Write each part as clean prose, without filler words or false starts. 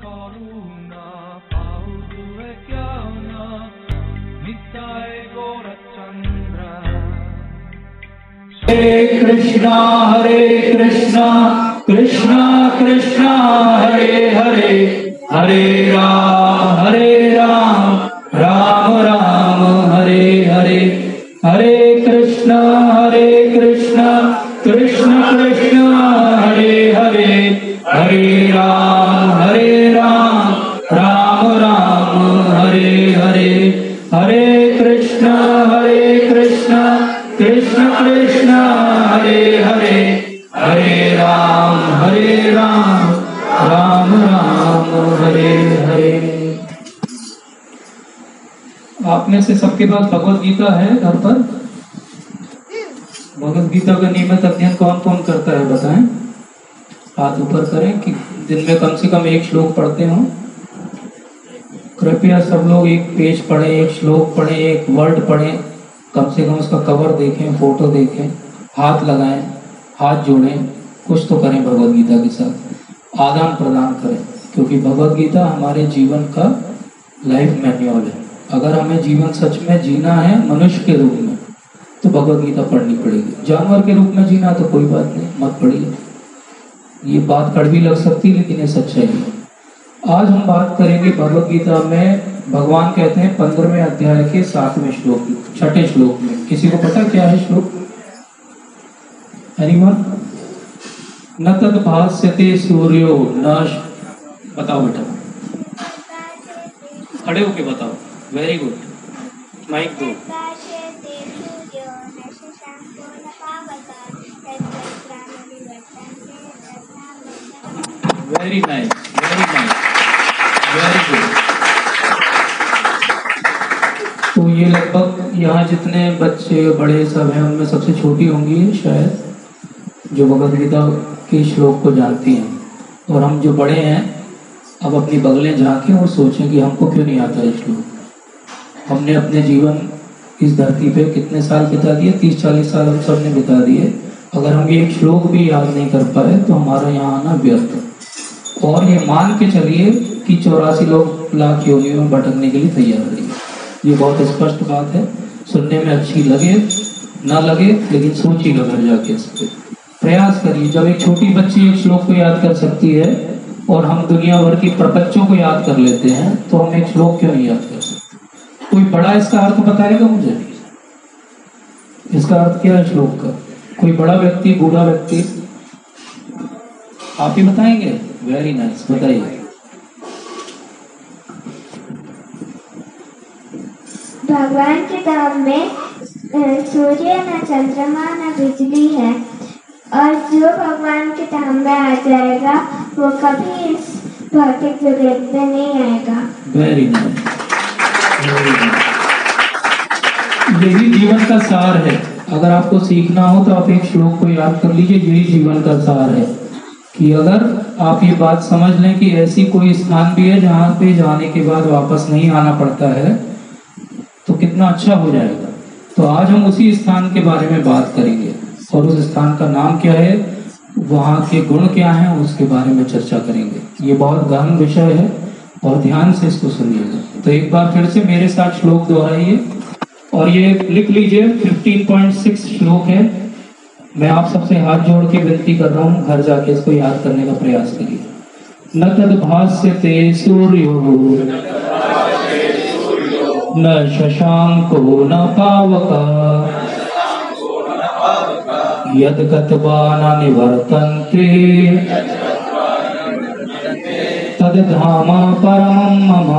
করুণা পাও দুয়ে কেউ না নিতাই গৌরচন্দ্র। হরে কৃষ্ণা কৃষ্ণা কৃষ্ণা হরে হরে হরে রাম রাম রাম হরে হরে। हरे कृष्णा कृष्णा कृष्ण हरे हरे हरे राम राम राम हरे हरे। हरे कृष्णा कृष्ण कृष्ण हरे हरे हरे राम राम राम हरे हरे। आप में से सबके पास भगवत गीता है घर पर? भगवत गीता का नियमित अध्ययन कौन कौन करता है बताएं? हाथ ऊपर करें कि दिन में कम से कम एक श्लोक पढ़ते हो। कृपया सब लोग एक पेज पढ़ें, एक श्लोक पढ़ें, एक वर्ड पढ़ें, कम से कम उसका कवर देखें, फोटो देखें, हाथ लगाएं, हाथ जोड़ें, कुछ तो करें भगवत गीता के साथ, आदान प्रदान करें, क्योंकि भगवत गीता हमारे जीवन का लाइफ मैन्युअल है। अगर हमें जीवन सच में जीना है मनुष्य के रूप में तो भगवत गीता पढ़नी पड़ेगी। जानवर के रूप में जीना तो कोई बात नहीं, मत पढ़िए। ये बात कड़वी लग सकती है लेकिन ये सच्चाई है। आज हम बात करेंगे भगवत गीता में भगवान कहते हैं 15वें अध्याय के 7वें श्लोक में, 6ठे श्लोक में। किसी को पता क्या है श्लोक? एनीवन? न तद भास्यते सूर्यो न। बताओ बेटा, खड़े होके बताओ। वेरी गुड, माइक दो। Very nice, very nice, very good. तो ये लगभग यहाँ जितने बच्चे बड़े सब हैं उनमें सबसे छोटी होंगी शायद जो भगवद गीता के श्लोक को जानती हैं। और हम जो बड़े हैं अब अपनी बगलें झांकें और सोचें कि हमको क्यों नहीं आता है श्लोक। हमने अपने जीवन इस धरती पे कितने साल बिता दिए? 30-40 साल हम सब ने बिता दिए। अगर हम ये एक श्लोक भी याद नहीं कर पाए तो हमारा यहाँ आना व्यर्थ। और ये मान के चलिए कि 84 लाख योनियों में भटकने के लिए तैयार रहिए। ये बहुत स्पष्ट बात है, सुनने में अच्छी लगे ना लगे लेकिन सोचिएगा घर जाके इस पर प्रयास करिए। जब एक छोटी बच्ची एक श्लोक को याद कर सकती है और हम दुनिया भर की प्रपंचों को याद कर लेते हैं तो हम एक श्लोक क्यों नहीं याद कर सकते? कोई बड़ा इसका अर्थ बताएगा मुझे? इसका अर्थ क्या है श्लोक का? कोई बड़ा व्यक्ति, बूढ़ा व्यक्ति? आप ही बताएंगे? वेरी नाइस, बताइए। भगवान के धाम में सूर्य न चंद्रमा न बिजली है और जो भगवान के धाम में आ जाएगा वो कभी इस भौतिक जगत में नहीं आएगा। वेरी नाइस, यही जीवन का सार है। अगर आपको सीखना हो तो आप एक श्लोक को याद कर लीजिए। यही जीवन का सार है कि अगर आप ये बात समझ लें कि ऐसी कोई स्थान भी है जहाँ पे जाने के बाद वापस नहीं आना पड़ता है तो कितना अच्छा हो जाएगा। तो आज हम उसी स्थान के बारे में बात करेंगे और उस स्थान का नाम क्या है, वहाँ के गुण क्या हैं, उसके बारे में चर्चा करेंगे। ये बहुत गहन विषय है और ध्यान से इसको सुनिएगा। तो एक बार फिर से मेरे साथ श्लोक दोहराइए और ये लिख लीजिए। 15.6 श्लोक है। मैं आप सबसे हाथ जोड़ के विनती कर रहा हूँ, घर जाके इसको याद करने का प्रयास करिए। न तद भास्यते सूर्यो न शशांको न पावका यद गत्वा न निवर्तन्ते तद धाम परमं मम।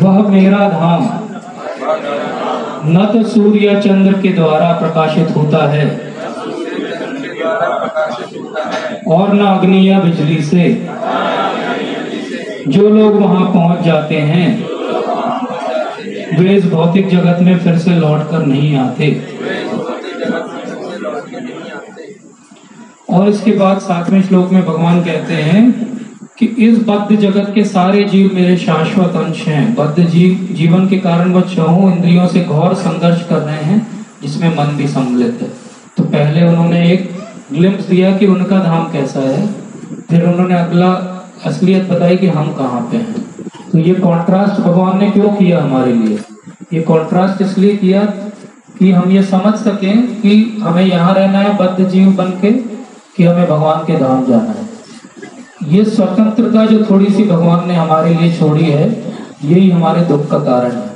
वह मेरा धाम न तो सूर्य चंद्र के द्वारा प्रकाशित होता है और न अग्नि या बिजली से। जो लोग वहां पहुंच जाते हैं वे इस भौतिक जगत में फिर से लौटकर नहीं आते। और इसके बाद 7वें श्लोक में भगवान कहते हैं कि इस बद्ध जगत के सारे जीव मेरे शाश्वत अंश हैं। बद्ध जीवन के कारण वह चौहों इंद्रियों से घोर संघर्ष कर रहे हैं जिसमें मन भी सम्मिलित है। तो पहले उन्होंने एक ग्लिम्स दिया कि उनका धाम कैसा है फिर उन्होंने अगला असलियत बताई कि हम कहाँ पे हैं। तो ये कॉन्ट्रास्ट भगवान ने क्यों किया हमारे लिए? ये कॉन्ट्रास्ट इसलिए किया कि हम ये समझ सकें कि हमें यहाँ रहना है बद्ध जीव बन के, कि हमें भगवान के धाम जाना है। ये स्वतंत्रता जो थोड़ी सी भगवान ने हमारे लिए छोड़ी है, यही हमारे दुख का कारण है।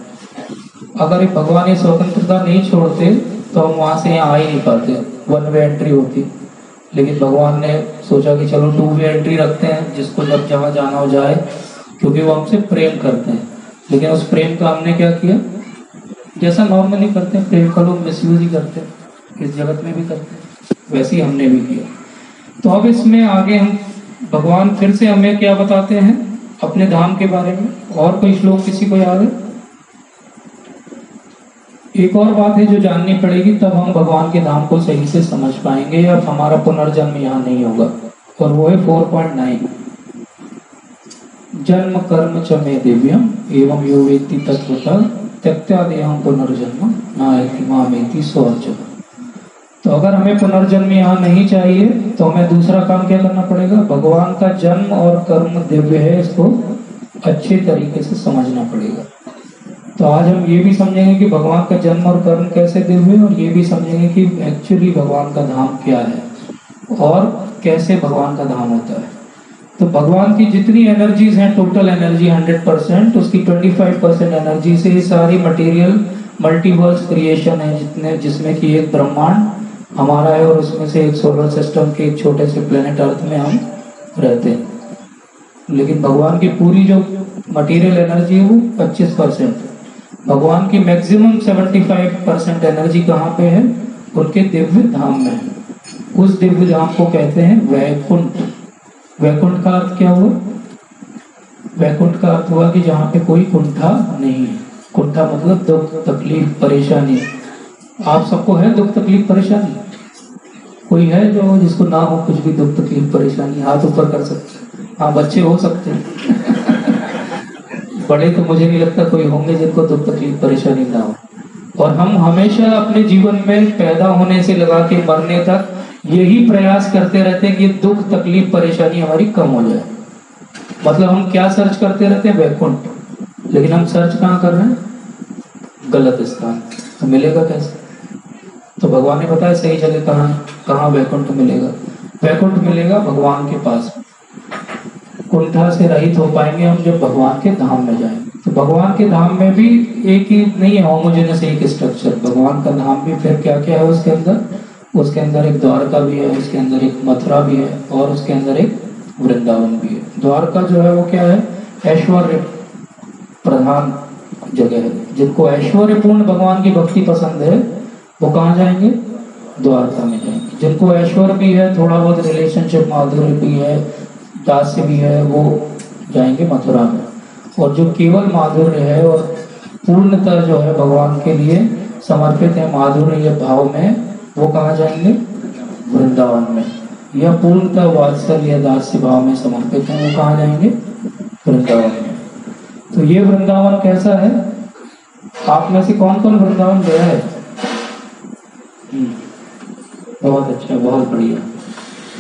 अगर एक भगवान ये स्वतंत्रता नहीं छोड़ते तो हम वहां से यहाँ आ ही नहीं पाते, वन वे एंट्री होती। लेकिन भगवान ने सोचा कि चलो 2 वे एंट्री रखते हैं, जिसको जब जहाँ जाना हो जाए, क्योंकि वो हमसे प्रेम करते हैं। लेकिन उस प्रेम का हमने क्या किया? जैसा नॉर्मली करते हैं, प्रेम का लोग मिसयूज ही करते हैं, इस जगत में भी करते हैं, वैसे ही हमने भी किया। तो अब इसमें आगे हम भगवान फिर से हमें क्या बताते हैं अपने धाम के बारे में। और कोई श्लोक किसी को याद है? एक और बात है जो जाननी पड़ेगी, तब हम भगवान के धाम को सही से समझ पाएंगे, या हमारा पुनर्जन्म यहाँ नहीं होगा। और वो है 4.9, जन्म कर्म च मे दिव्यम एवं यो वेत्ति तत्वतः त्यक्त्वा देहं पुनर्जन्म नायति मामेति सो अर्जुन। तो अगर हमें पुनर्जन्म यहाँ नहीं चाहिए तो हमें दूसरा काम क्या करना पड़ेगा? भगवान का जन्म और कर्म दिव्य है, इसको अच्छे तरीके से समझना पड़ेगा। तो आज हम ये भी समझेंगे कि भगवान का जन्म और कर्म कैसे दिव्य है, और ये भी समझेंगे कि एक्चुअली भगवान का धाम क्या है और कैसे भगवान का धाम होता है। तो भगवान की जितनी एनर्जीज हैं, टोटल एनर्जी 100%, उसकी 25% एनर्जी से सारी मटेरियल मल्टीवर्स क्रिएशन है, जिसमें कि एक ब्रह्मांड हमारा है, और उसमें से एक सोलर सिस्टम के एक छोटे से प्लेनेट अर्थ में हम रहते हैं। लेकिन भगवान की पूरी जो मटेरियल एनर्जी है वो 25%। भगवान की मैक्सिमम 75% एनर्जी कहाँ पे है? उनके दिव्य धाम में है। उस दिव्य धाम को कहते हैं वैकुंठ। वैकुंठ का अर्थ क्या हुआ? वैकुंठ का अर्थ हुआ कि जहाँ पे कोई कुंठा नहीं है। कुंठा मतलब दुख, तकलीफ, परेशानी। आप सबको है दुख, तकलीफ, परेशानी? कोई है जो जिसको ना हो कुछ भी दुख, तकलीफ, परेशानी? हाथ ऊपर कर सकते हैं। हाँ, बच्चे हो सकते हैं बड़े तो मुझे नहीं लगता कोई होंगे जिनको दुख, तकलीफ, परेशानी ना हो। और हम हमेशा अपने जीवन में पैदा होने से लगा के मरने तक यही प्रयास करते रहते हैं कि दुख, तकलीफ, परेशानी हमारी कम हो जाए। मतलब हम क्या सर्च करते रहते हैं? वैकुंठ। लेकिन हम सर्च कहाँ कर रहे हैं? गलत स्थान। तो मिलेगा कैसे? तो भगवान ने बताया सही जगह कहाँ वैकुंठ मिलेगा। वैकुंठ मिलेगा भगवान के पास। कुंठा से रहित हो पाएंगे हम जब भगवान के धाम में जाएंगे। तो भगवान के धाम में भी एक ही नहीं है होमोजेनस एक स्ट्रक्चर। भगवान का धाम भी फिर क्या क्या है उसके अंदर? उसके अंदर एक द्वारका भी है, उसके अंदर एक मथुरा भी है, और उसके अंदर एक वृंदावन भी है। द्वारका जो है वो क्या है? ऐश्वर्य प्रधान जगह है। जिनको ऐश्वर्यपूर्ण भगवान की भक्ति पसंद है वो कहाँ जाएंगे? द्वारका में जाएंगे। जिनको ऐश्वर्य भी है, थोड़ा बहुत रिलेशनशिप माधुर्य भी है, दास्य भी है, वो जाएंगे मथुरा में। और जो केवल माधुर्य है और पूर्णतः जो है भगवान के लिए समर्पित है माधुर्य भाव में, वो कहाँ जाएंगे? वृंदावन में। या पूर्णतः वात्सल्य या दास्य भाव में समर्पित है, वो कहाँ जाएंगे? वृंदावन में। तो ये वृंदावन कैसा है? आप में से कौन कौन वृंदावन गया है? बहुत अच्छा, बहुत बढ़िया।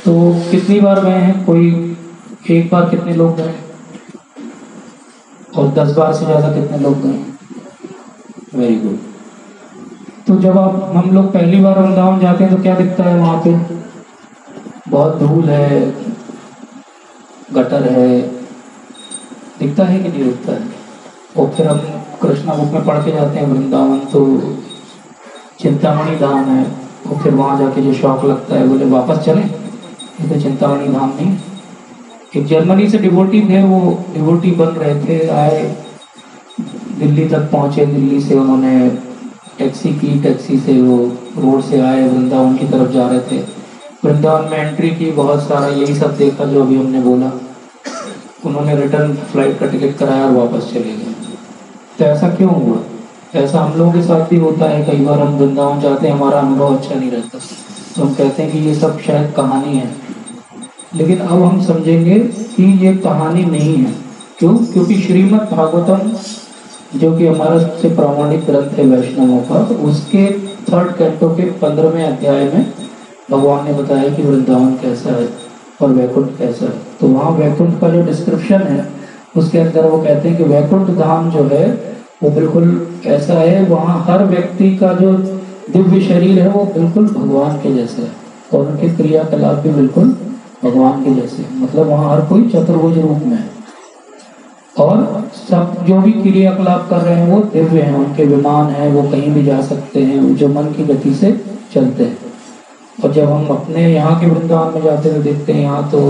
तो कितनी बार गए हैं? कोई एक बार? कितने लोग गए? और 10 बार से ज्यादा कितने लोग गए? Very good. तो जब हम लोग पहली बार वृंदावन जाते हैं तो क्या दिखता है वहां पे? बहुत धूल है, गटर है, दिखता है कि नहीं दिखता है? और फिर हम कृष्णा बुक में पढ़ के जाते हैं वृंदावन तो चिंतामणि धाम है, और फिर वहां जाके जो शौक लगता है, बोले वापस चले, ये तो चिंतामणि धाम नहीं। एक जर्मनी से डिवोटी थे, वो डिवोटी बन रहे थे, आए दिल्ली तक पहुंचे। दिल्ली से उन्होंने टैक्सी की, टैक्सी से वो रोड से आए, वृंदावन की तरफ जा रहे थे। वृंदावन में एंट्री की, बहुत सारा यही सब देखा जो अभी हमने बोला। उन्होंने रिटर्न फ्लाइट का टिकट कराया और वापस चले गए। तो ऐसा क्यों हुआ? ऐसा हम लोगों के साथ भी होता है। कई बार हम वृंदावन जाते हैं, हमारा अनुभव अच्छा नहीं रहता, तो हम कहते हैं कि ये सब शायद कहानी है। लेकिन अब हम समझेंगे कि ये कहानी नहीं है। क्यों? क्योंकि श्रीमद् भागवतम जो कि हमारा सबसे प्रामाणिक ग्रंथ है वैष्णवों का, उसके 3rd कैंटो के 15वें अध्याय में भगवान ने बताया कि वृंदावन कैसा है। और वैकुंठ कैसा है। तो वहाँ वैकुंठ का जो डिस्क्रिप्शन है उसके अंदर वो कहते हैं कि वैकुंठ धाम जो है वो बिल्कुल ऐसा है, वहाँ हर व्यक्ति का जो दिव्य शरीर है वो बिल्कुल भगवान के जैसे है और उनके क्रियाकलाप भी बिल्कुल भगवान के जैसे है। मतलब वहाँ हर कोई चतुर्भुज रूप में है और सब जो भी क्रियाकलाप कर रहे हैं वो दिव्य हैं, उनके विमान हैं, वो कहीं भी जा सकते हैं, जो मन की गति से चलते हैं। और जब हम अपने यहाँ के वृंदावन में जाते हैं देखते हैं यहाँ तो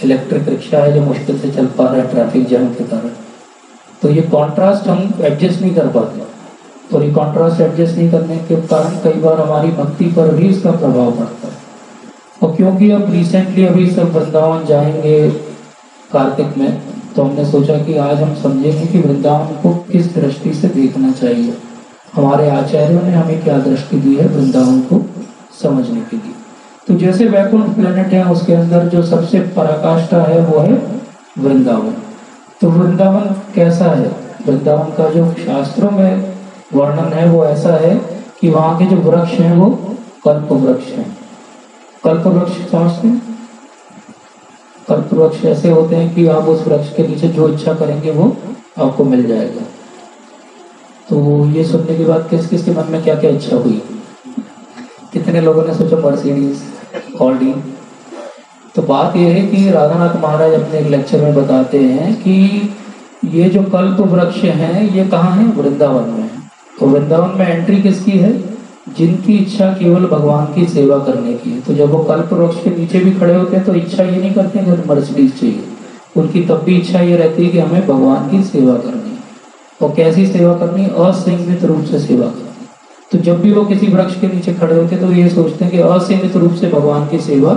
इलेक्ट्रिक रिक्शा है जो मुश्किल से चल पा रहा है ट्रैफिक जैम के कारण। तो ये कॉन्ट्रास्ट हम एडजस्ट नहीं कर पाते और ये कॉन्ट्रास्ट एडजस्ट नहीं करने के कारण कई बार हमारी भक्ति पर भी इसका प्रभाव पड़ता है। और क्योंकि अब रिसेंटली अभी सब वृंदावन जाएंगे कार्तिक में, तो हमने सोचा कि आज हम समझेंगे कि वृंदावन को किस दृष्टि से देखना चाहिए, हमारे आचार्यों ने हमें क्या दृष्टि दी है वृंदावन को समझने के लिए। तो जैसे वैकुंठ प्लेनेट है उसके अंदर जो सबसे पराकाष्ठा है वो है वृंदावन। तो वृंदावन कैसा है, वृंदावन का जो शास्त्रों में वर्णन है वो ऐसा है कि वहाँ के जो वृक्ष हैं वो कल्प वृक्ष हैं। कल्प वृक्ष समझते हैं? कल्प वृक्ष ऐसे होते हैं कि आप उस वृक्ष के नीचे जो इच्छा करेंगे वो आपको मिल जाएगा। तो ये सुनने के बाद किस किस के मन में क्या क्या इच्छा हुई? कितने लोगों ने सोचा मर्सिडीज, ऑडी? तो बात यह है कि राधानाथ महाराज अपने एक लेक्चर में बताते हैं कि ये जो कल्प वृक्ष हैं ये कहाँ है? वृंदावन में। तो वृंदावन में एंट्री किसकी है? जिनकी इच्छा केवल भगवान की सेवा करने की है। तो जब वो कल्प वृक्ष के नीचे भी खड़े होते हैं तो इच्छा ये नहीं करते कि मर्सिडीज चाहिए, उनकी तब भी इच्छा ये रहती है कि हमें भगवान की सेवा करनी है। और कैसी सेवा करनी? असीमित रूप से सेवा करनी। तो जब भी वो किसी वृक्ष के नीचे खड़े होते हैं तो ये सोचते हैं कि असीमित रूप से भगवान की सेवा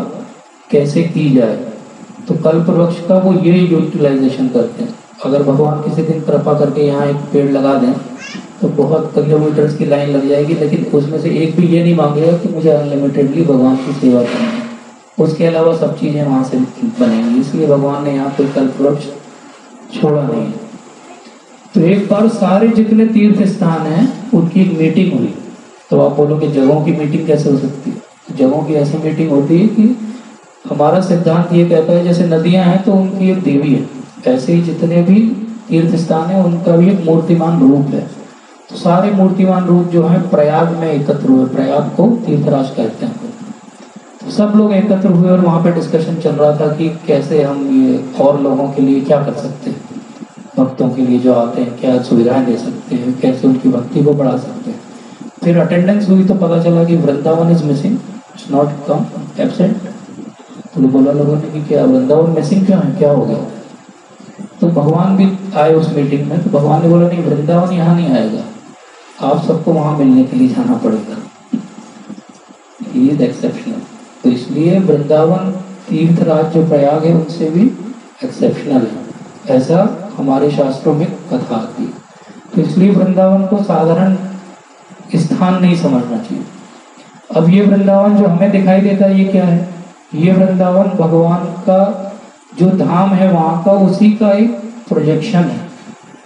कैसे की जाए। तो कल्प वृक्ष का वो ये यूटिलाइजेशन करते हैं। अगर भगवान किसी दिन कृपा करके यहाँ एक पेड़ लगा दें तो बहुत किलोमीटर्स की लाइन लग जाएगी, लेकिन उसमें से एक भी ये नहीं मांगेगा कि मुझे अनलिमिटेडली भगवान की सेवा करनी है, उसके अलावा सब चीज़ें वहाँ से बनेंगी। इसलिए भगवान ने यहाँ कोई कल्प वृक्ष छोड़ा नहीं है। तो एक बार सारे जितने तीर्थ स्थान हैं उनकी एक मीटिंग हुई। तो आप बोलोगे जगहों की मीटिंग कैसे हो सकती है? जगहों की ऐसी मीटिंग होती है कि हमारा सिद्धांत ये कहता है जैसे नदियां हैं तो उनकी एक देवी है, ऐसे ही जितने भी तीर्थ स्थान है उनका भी एक मूर्तिमान रूप है। तो सारे मूर्तिमान रूप जो है प्रयाग में एकत्र हुए, प्रयाग को तीर्थराज कहते हैं। तो सब लोग एकत्र हुए और वहाँ पे डिस्कशन चल रहा था कि कैसे हम ये और लोगों के लिए क्या कर सकते हैं, भक्तों के लिए जो आते हैं क्या सुविधाएं दे सकते हैं, कैसे उनकी भक्ति को बढ़ा सकते हैं। फिर अटेंडेंस हुई तो पता चला कि Vrindavan is missing, it's not come, absent. तो बोला लोगों ने कि क्या वृंदावन मिसिंग क्यों है, क्या हो गया? तो भगवान भी आए उस मीटिंग में। तो भगवान ने बोला नहीं, वृंदावन यहाँ नहीं आएगा, आप सबको वहाँ मिलने के लिए जाना पड़ेगा, ये इज एक्सेप्शनल। तो इसलिए वृंदावन तीर्थराज जो प्रयाग है उनसे भी एक्सेप्शनल है, ऐसा हमारे शास्त्रों में कथा आती है। तो इसलिए वृंदावन को साधारण स्थान नहीं समझना चाहिए। अब ये वृंदावन जो हमें दिखाई देता है ये क्या है? ये वृंदावन भगवान का जो धाम है वहाँ का उसी का एक प्रोजेक्शन है।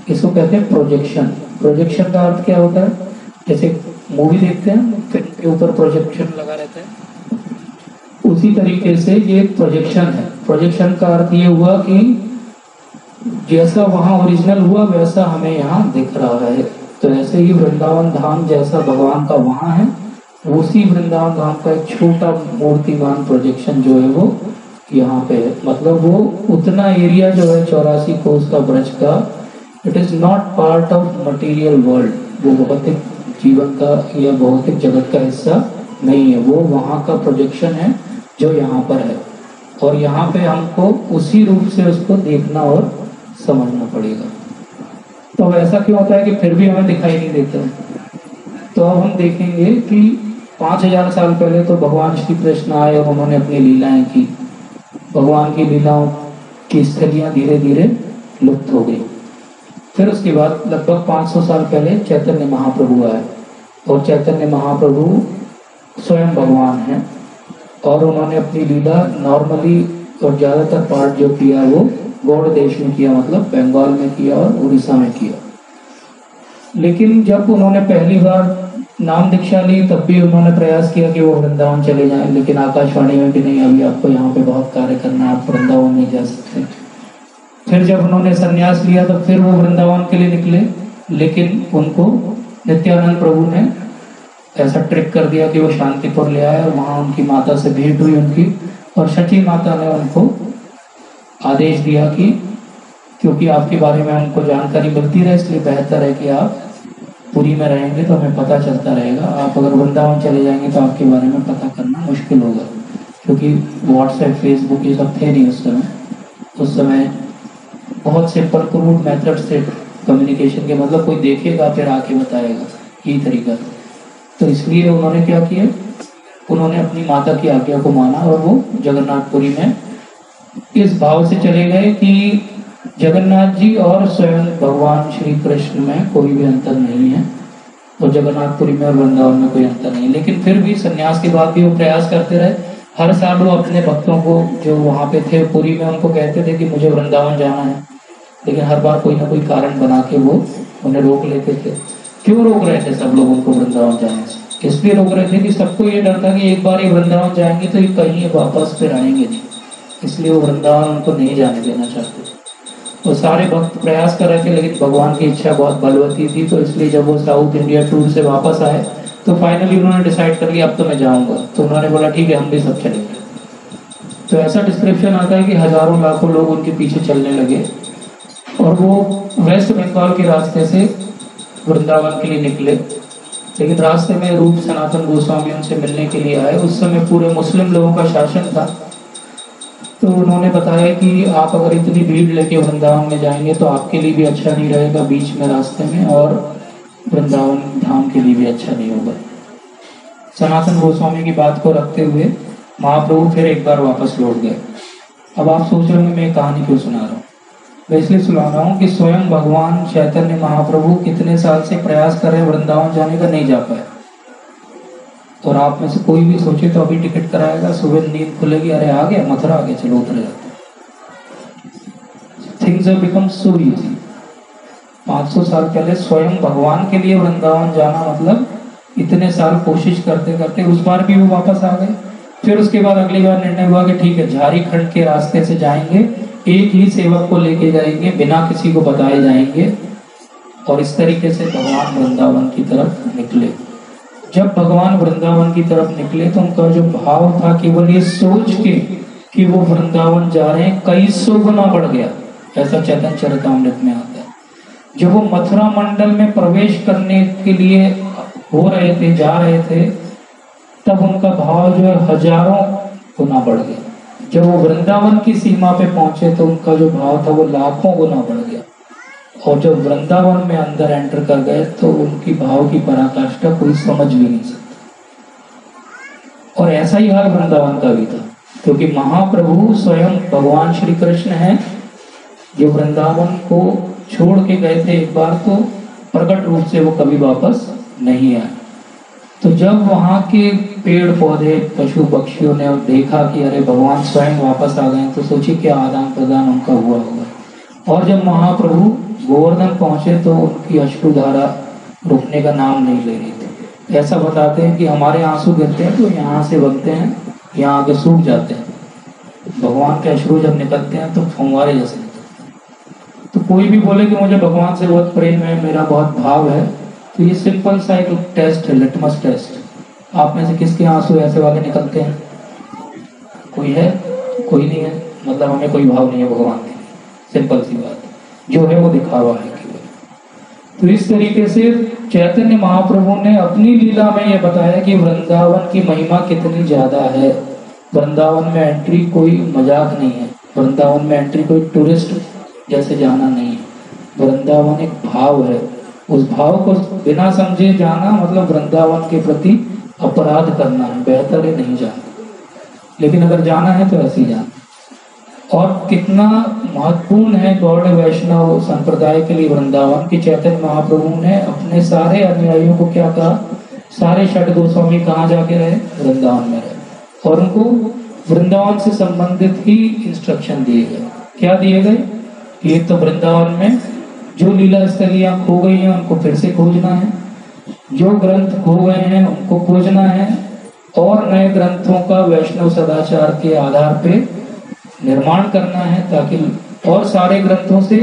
इसको कहते हैं प्रोजेक्शन। प्रोजेक्शन का अर्थ क्या होता है? जैसे मूवी देखते हैं फिल्म के ऊपर प्रोजेक्शन लगा रहता है, उसी तरीके से ये एक प्रोजेक्शन है। प्रोजेक्शन का अर्थ ये हुआ कि जैसा वहाँ ओरिजिनल हुआ वैसा हमें यहाँ दिख रहा है। तो ऐसे ही वृंदावन धाम जैसा भगवान का वहाँ है, उसी वृंदावन धाम का एक छोटा मूर्तिमान प्रोजेक्शन जो है वो यहाँ पे है। मतलब वो उतना एरिया जो है 84 कोस का ब्रज का, it is not part of material world, वो भौतिक जीवन का या भौतिक जगत का हिस्सा नहीं है, वो वहाँ का प्रोजेक्शन है जो यहाँ पर है। और यहाँ पे हमको उसी रूप से उसको देखना और समझना पड़ेगा। तो ऐसा क्यों होता है कि फिर भी हमें दिखाई नहीं देता? तो अब हम देखेंगे कि 5000 साल पहले तो भगवान श्री कृष्ण आए और उन्होंने अपनी लीलाएं की। भगवान की लीलाओं की स्थलियाँ धीरे धीरे लुप्त हो गई। फिर उसके बाद लगभग 500 साल पहले चैतन्य महाप्रभु आए और चैतन्य महाप्रभु स्वयं भगवान हैं और उन्होंने अपनी लीला नॉर्मली और ज़्यादातर पार्ट जो किया वो गौड़ देश में किया, मतलब बंगाल में किया और उड़ीसा में किया। लेकिन जब उन्होंने पहली बार नाम दीक्षा ली तब भी उन्होंने प्रयास किया कि वो वृंदावन चले जाएं, लेकिन आकाशवाणी में कि नहीं, अभी आपको यहाँ पे बहुत कार्य करना है, आप वृंदावन नहीं जा सकते। फिर जब उन्होंने संन्यास लिया तो फिर वो वृंदावन के लिए निकले, लेकिन उनको नित्यानंद प्रभु ने ऐसा ट्रिक कर दिया कि वो शांतिपुर ले आए और वहाँ उनकी माता से भेंट हुई उनकी, और सची माता ने उनको आदेश दिया कि क्योंकि आपके बारे में हमको जानकारी मिलती रहे, इसलिए बेहतर है कि आप पुरी में रहेंगे तो हमें पता चलता रहेगा, आप अगर वृंदावन चले जाएंगे तो आपके बारे में पता करना मुश्किल होगा, क्योंकि व्हाट्सएप फेसबुक ये सब थे नहीं उस समय। उस समय बहुत से क्रूड मेथड से कम्युनिकेशन के, मतलब कोई देखेगा फिर आके बताएगा, यही तरीका था। तो इसलिए उन्होंने क्या किया, उन्होंने अपनी माता की आज्ञा को माना और वो जगन्नाथपुरी में इस भाव से चले गए कि जगन्नाथ जी और स्वयं भगवान श्री कृष्ण में कोई भी अंतर नहीं है, और जगन्नाथपुरी में और वृंदावन में कोई अंतर नहीं है। लेकिन फिर भी संन्यास के बाद भी वो प्रयास करते रहे। हर साल वो अपने भक्तों को जो वहाँ पे थे पुरी में, उनको कहते थे कि मुझे वृंदावन जाना है, लेकिन हर बार कोई ना कोई कारण बना के वो उन्हें रोक लेते थे। क्यों रोक रहे थे सब लोग उनको वृंदावन जाने से? इसलिए रोक रहे थे कि सबको ये डर था कि एक बार ये वृंदावन जाएंगे तो ये कहीं वापस फिर आएंगे नहीं, इसलिए वो वृंदावन उनको नहीं जाने देना चाहते थे। तो सारे भक्त प्रयास कर रहे थे, लेकिन भगवान की इच्छा बहुत बलवती थी, तो इसलिए जब वो साउथ इंडिया टूर से वापस आए तो फाइनली उन्होंने डिसाइड कर लिया अब तो मैं जाऊंगा। तो उन्होंने बोला ठीक है, हम भी सब चलेंगे। तो ऐसा डिस्क्रिप्शन आता है कि हजारों लाखों लोग उनके पीछे चलने लगे, और वो वेस्ट बंगाल के रास्ते से वृंदावन के लिए निकले। लेकिन रास्ते में रूप सनातन गोस्वामी उनसे मिलने के लिए आए। उस समय पूरे मुस्लिम लोगों का शासन था, तो उन्होंने बताया कि आप अगर इतनी भीड़ लेके वृंदावन में जाएंगे तो आपके लिए भी अच्छा नहीं रहेगा बीच में रास्ते में, और वृंदावन धाम के लिए भी अच्छा नहीं होगा। सनातन गोस्वामी की बात को रखते हुए महाप्रभु फिर एक बार वापस लौट गए। अब आप सोच रहे होंगे मैं कहानी क्यों सुना रहा हूँ? मैं इसलिए सुना रहा हूँ कि स्वयं भगवान चैतन्य महाप्रभु कितने साल से प्रयास कर रहे हैं वृंदावन जाने का, नहीं जा पाए। और आप में से कोई भी सोचे तो अभी टिकट कराएगा, सुबह नींद खुलेगी, अरे आ गया मथुरा, आ गया, चलो उतर जाते। Things have become so easy. 500 साल पहले स्वयं भगवान के लिए वृंदावन जाना मतलब इतने साल कोशिश करते करते उस बार भी वो वापस आ गए। फिर उसके बाद अगली बार निर्णय हुआ कि ठीक है, झारीखंड के रास्ते से जाएंगे, एक ही सेवक को लेके जाएंगे, बिना किसी को बताए जाएंगे, और इस तरीके से भगवान वृंदावन की तरफ निकले। जब भगवान वृंदावन की तरफ निकले तो उनका जो भाव था केवल ये सोच के कि वो वृंदावन जा रहे हैं, कई सौ गुना बढ़ गया। ऐसा चैतन्य चरितामृत में आता है। जब वो मथुरा मंडल में प्रवेश करने के लिए हो रहे थे, जा रहे थे, तब उनका भाव जो है हजारों गुना बढ़ गया। जब वो वृंदावन की सीमा पे पहुंचे तो उनका जो भाव था वो लाखों गुना बढ़ गया, और जब वृंदावन में अंदर एंटर कर गए तो उनकी भाव की पराकाष्ठा कोई समझ भी नहीं सकता। और ऐसा ही हाल वृंदावन का भी था, क्योंकि महाप्रभु स्वयं भगवान श्री कृष्ण हैं, जो वृंदावन को छोड़ के गए थे एक बार, तो प्रकट रूप से वो कभी वापस नहीं आए। तो जब वहाँ के पेड़ पौधे पशु पक्षियों ने देखा कि अरे भगवान स्वयं वापस आ गए, तो सोचिए क्या आदान प्रदान उनका हुआ होगा। और जब महाप्रभु गोवर्धन पहुंचे तो उनकी अश्रुधारा रुकने का नाम नहीं ले रही थी। ऐसा बताते हैं कि हमारे आंसू गिरते हैं तो यहाँ से बनते हैं, यहाँ आके सूख जाते हैं। भगवान के अश्रु जब निकलते हैं तो फुंवारे जैसे निकलते हैं। तो कोई भी बोले कि मुझे भगवान से बहुत प्रेम है, मेरा बहुत भाव है, तो ये सिंपल सा एक टेस्ट है, लिटमस टेस्ट। आप में से किसके आंसू ऐसे वाले निकलते हैं? कोई है? कोई नहीं है, मतलब हमें कोई भाव नहीं है भगवान के। सिंपल सी बात, जो है वो दिखावा है केवल। तो इस तरीके से चैतन्य महाप्रभु ने अपनी लीला में यह बताया कि वृंदावन की महिमा कितनी ज्यादा है। वृंदावन में एंट्री कोई मजाक नहीं है, वृंदावन में एंट्री कोई टूरिस्ट जैसे जाना नहीं है। वृंदावन एक भाव है, उस भाव को बिना समझे जाना मतलब वृंदावन के प्रति अपराध करना है, बेहतर है नहीं जाना। लेकिन अगर जाना है तो ऐसे ही जाना। और कितना महत्वपूर्ण है गौड़ वैष्णव संप्रदाय के लिए वृंदावन की। चैतन्य महाप्रभु ने अपने सारे अनुयायियों को क्या कहा? सारे षट गोस्वामी कहाँ जाके रहे? वृंदावन में रहे, और उनको वृंदावन से संबंधित ही इंस्ट्रक्शन दिए गए। क्या दिए गए? एक तो वृंदावन में जो लीला स्थलियां खो गई हैं उनको फिर से खोजना है, जो ग्रंथ खो गए हैं उनको खोजना है और नए ग्रंथों का वैष्णव सदाचार के आधार पे निर्माण करना है, ताकि और सारे ग्रंथों से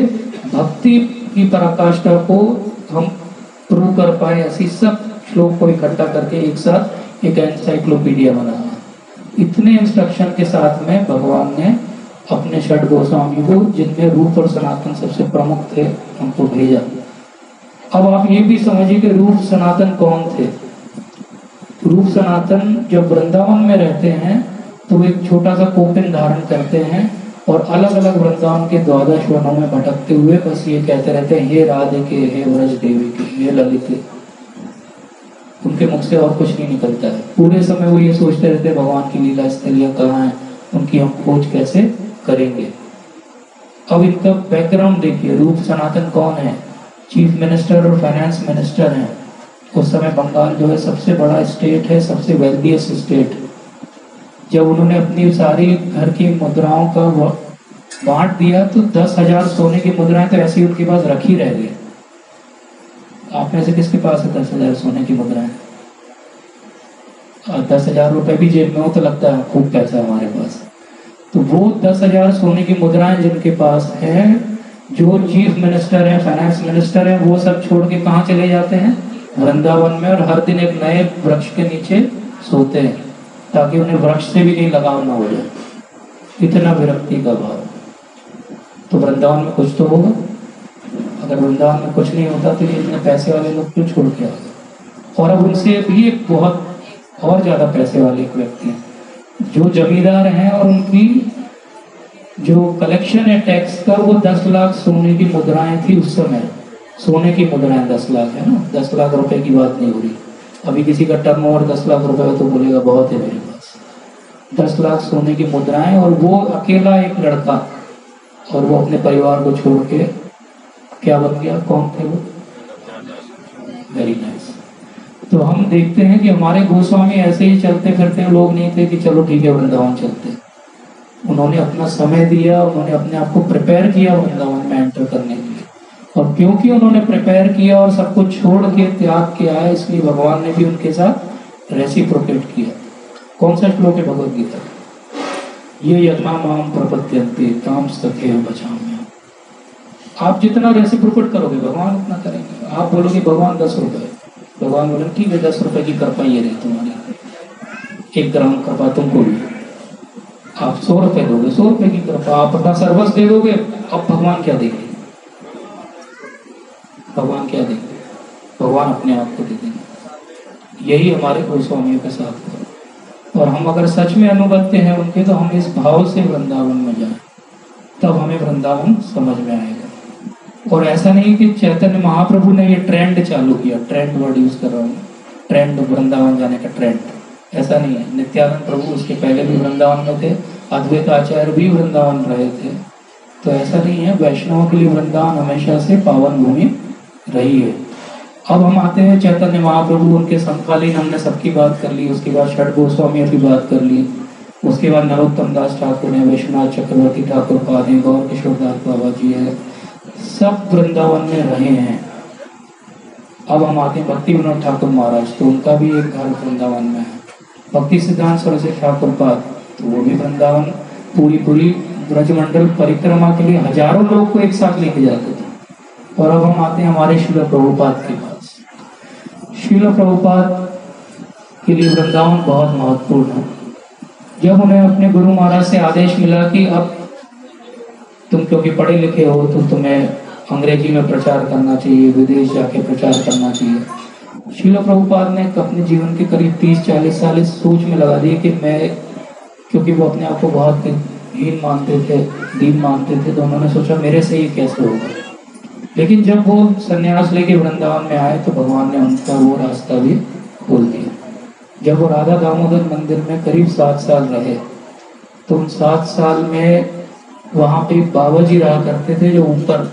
भक्ति की पराकाष्ठा को हम प्रूव कर पाए। ऐसी सब श्लोक को इकट्ठा करके एक साथ एक एनसाइक्लोपीडिया बनाना। इतने इंस्ट्रक्शन के साथ में भगवान ने अपने षड गोस्वामी को, जिनमें रूप और सनातन सबसे प्रमुख थे, उनको भेजा। अब आप ये भी समझिए कि रूप सनातन कौन थे। रूप सनातन जब वृंदावन में रहते हैं तो एक छोटा सा कोपिन धारण करते हैं और अलग अलग वृंदावन के 12 वनों में भटकते हुए बस ये कहते रहते हैं, हे राधे के, हे व्रज देवी के, हे ललित। उनके मुख से और कुछ नहीं निकलता है। पूरे समय वो ये सोचते रहते हैं भगवान की लीला स्थलियां कहाँ हैं, उनकी हम खोज कैसे करेंगे। अब इनका बैकग्राउंड देखिए। रूप सनातन कौन है? चीफ मिनिस्टर और फाइनेंस मिनिस्टर हैं। उस समय बंगाल जो है सबसे बड़ा स्टेट है, सबसे वेल्दीएस्ट स्टेट। जब उन्होंने अपनी सारी घर की मुद्राओं का बांट दिया तो 10,000 सोने की मुद्राएं तो ऐसी उनके पास रखी रह गई। आप में से किसके पास है 10,000 सोने की मुद्राएं? 10,000 रुपए भी जेब में हो तो लगता है खूब पैसा है हमारे पास। तो वो 10,000 सोने की मुद्राएं जिनके पास है, जो चीफ मिनिस्टर है, फाइनेंस मिनिस्टर है, वो सब छोड़ के कहाँ चले जाते हैं? वृंदावन में। और हर दिन एक नए वृक्ष के नीचे सोते हैं ताकि उन्हें वृक्ष से भी कहीं लगाव न हो जाए। इतना विरक्ति का भाव। तो वृंदावन में कुछ तो होगा। अगर वृंदावन में कुछ नहीं होता तो ये इतने पैसे वाले लोग क्यों छोड़ के आ गए? और अब उनसे भी एक बहुत और ज्यादा पैसे वाले एक व्यक्ति हैं जो जमींदार हैं, और उनकी जो कलेक्शन है टैक्स का वो 10 लाख सोने की मुद्राएं थी उस समय। सोने की मुद्राएं 10 लाख है ना, 10 लाख रुपए की बात नहीं हो रही। अभी किसी का टर्नओवर 10 लाख रुपए है तो बोलेगा बहुत है मेरे पास। 10 लाख सोने की मुद्राएं, और वो अकेला एक लड़का, और वो अपने परिवार को छोड़ के क्या बन गया? कौन थे वो? Very nice. तो हम देखते हैं कि हमारे गोस्वामी ऐसे ही चलते फिरते लोग नहीं थे कि चलो ठीक है वृंदावन चलते। उन्होंने अपना समय दिया, उन्होंने अपने आप को प्रिपेयर किया वृंदावन में एंटर करने के लिए। और क्योंकि उन्होंने प्रिपेयर किया और सब कुछ छोड़ के त्याग के आए, इसलिए भगवान ने भी उनके साथ रेसिप्रोकेट किया। कौन सा श्लोक है भगवद गीता? ये यथा माम प्रपद्यन्ते ताम सखेव भजाम्यहम्। आप जितना रेसिप्रोकेट करोगे भगवान उतना करेंगे। आप बोलोगे भगवान 10 रुपए, भगवान बोले ठीक है 10 रुपए की कृपा ये रही तुम्हारी, 1 ग्राम कृपा तुमको भी। आप 100 रुपए दोगे, 100 रुपए की कृपा। आप अपना सर्वस्व दे दोगे, अब भगवान क्या देंगे? भगवान क्या देंगे? भगवान अपने आप को दे देंगे। यही हमारे गोस्वामियों के साथ है। और हम अगर सच में अनुगत्य हैं उनके, तो हम इस भाव से वृंदावन में जाएं, तब हमें वृंदावन समझ में आएगा। और ऐसा नहीं कि चैतन्य महाप्रभु ने ये ट्रेंड चालू किया, ट्रेंड वर्ड यूज कर रहा हूँ, ट्रेंड वृंदावन जाने का ट्रेंड, ऐसा नहीं है। नित्यानंद प्रभु उसके पहले भी वृंदावन में थे, अद्वैत आचार्य भी वृंदावन रहे थे। तो ऐसा नहीं है, वैष्णवों के लिए वृंदावन हमेशा से पावन भूमि रही है। अब हम आते हैं चैतन्य महाप्रभु, उनके समकालीन हमने सबकी बात कर ली, उसके बाद षड गोस्वामियों की बात कर ली, उसके बाद नरोत्तम दास ठाकुर है, विश्वनाथ चक्रवर्ती ठाकुर पाद है, गौर किशोर दास बाबा जी है, सब वृंदावन में रहे हैं। अब हम आते हैं भक्ति विनोद ठाकुर महाराज, तो उनका भी एक घर वृंदावन में है। भक्ति सिद्धांत सरस्वती ठाकुर पाद, तो वो भी वृंदावन, पूरी ब्रजमंडल परिक्रमा के लिए हजारों लोग को एक साथ लेके जाते थे। और अब हम आते हैं हमारे श्रील प्रभुपाद के पास। श्रील प्रभुपाद के लिए वृंदावन बहुत महत्वपूर्ण है। जब उन्हें अपने गुरु महाराज से आदेश मिला कि अब तुम क्योंकि पढ़े लिखे हो तो तुम्हें अंग्रेजी में प्रचार करना चाहिए, विदेश जाके प्रचार करना चाहिए। श्रील प्रभुपाद ने अपने जीवन के करीब 30-40 साल इस सोच में लगा दिए कि मैं, क्योंकि वो अपने आप को बहुत हीन मानते थे, दीन मानते थे, तो उन्होंने सोचा मेरे से ये कैसे होगा। लेकिन जब वो सन्यास लेके वृंदावन में आए तो भगवान ने उनका वो रास्ता भी खोल दिया। जब वो राधा दामोदर मंदिर में करीब 7 साल रहे, तो उन 7 साल में वहाँ पे बाबा जी रहा करते थे, जो ऊपर,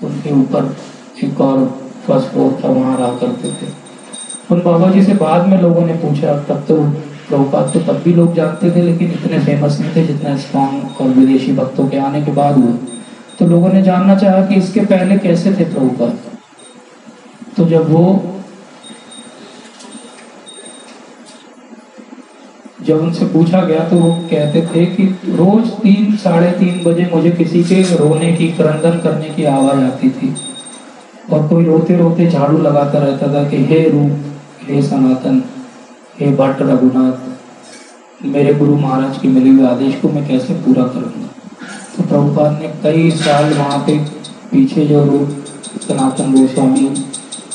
उनके ऊपर एक और फर्स्ट फ्लोर था, वहाँ रहा करते थे। उन बाबा जी से बाद में लोगों ने पूछा, तब तो प्रभुपाद तो तब भी लोग जानते थे, लेकिन इतने फेमस नहीं थे जितना इस्कॉन और विदेशी भक्तों के आने के बाद हुए। तो लोगों ने जानना चाहा कि इसके पहले कैसे थे प्रभुपाद। तो जब वो जब उनसे पूछा गया तो वो कहते थे कि रोज 3 साढ़े 3 बजे मुझे किसी के रोने की, क्रंदन करने की आवाज आती थी, और कोई रोते रोते झाड़ू लगाता रहता था कि हे रूप, हे सनातन, हे भट्ट रघुनाथ, मेरे गुरु महाराज की मिले हुए आदेश को मैं कैसे पूरा करूँगा। तो प्रभुपाद ने कई साल वहाँ पे पीछे जो रूप सनातन गोस्वामी,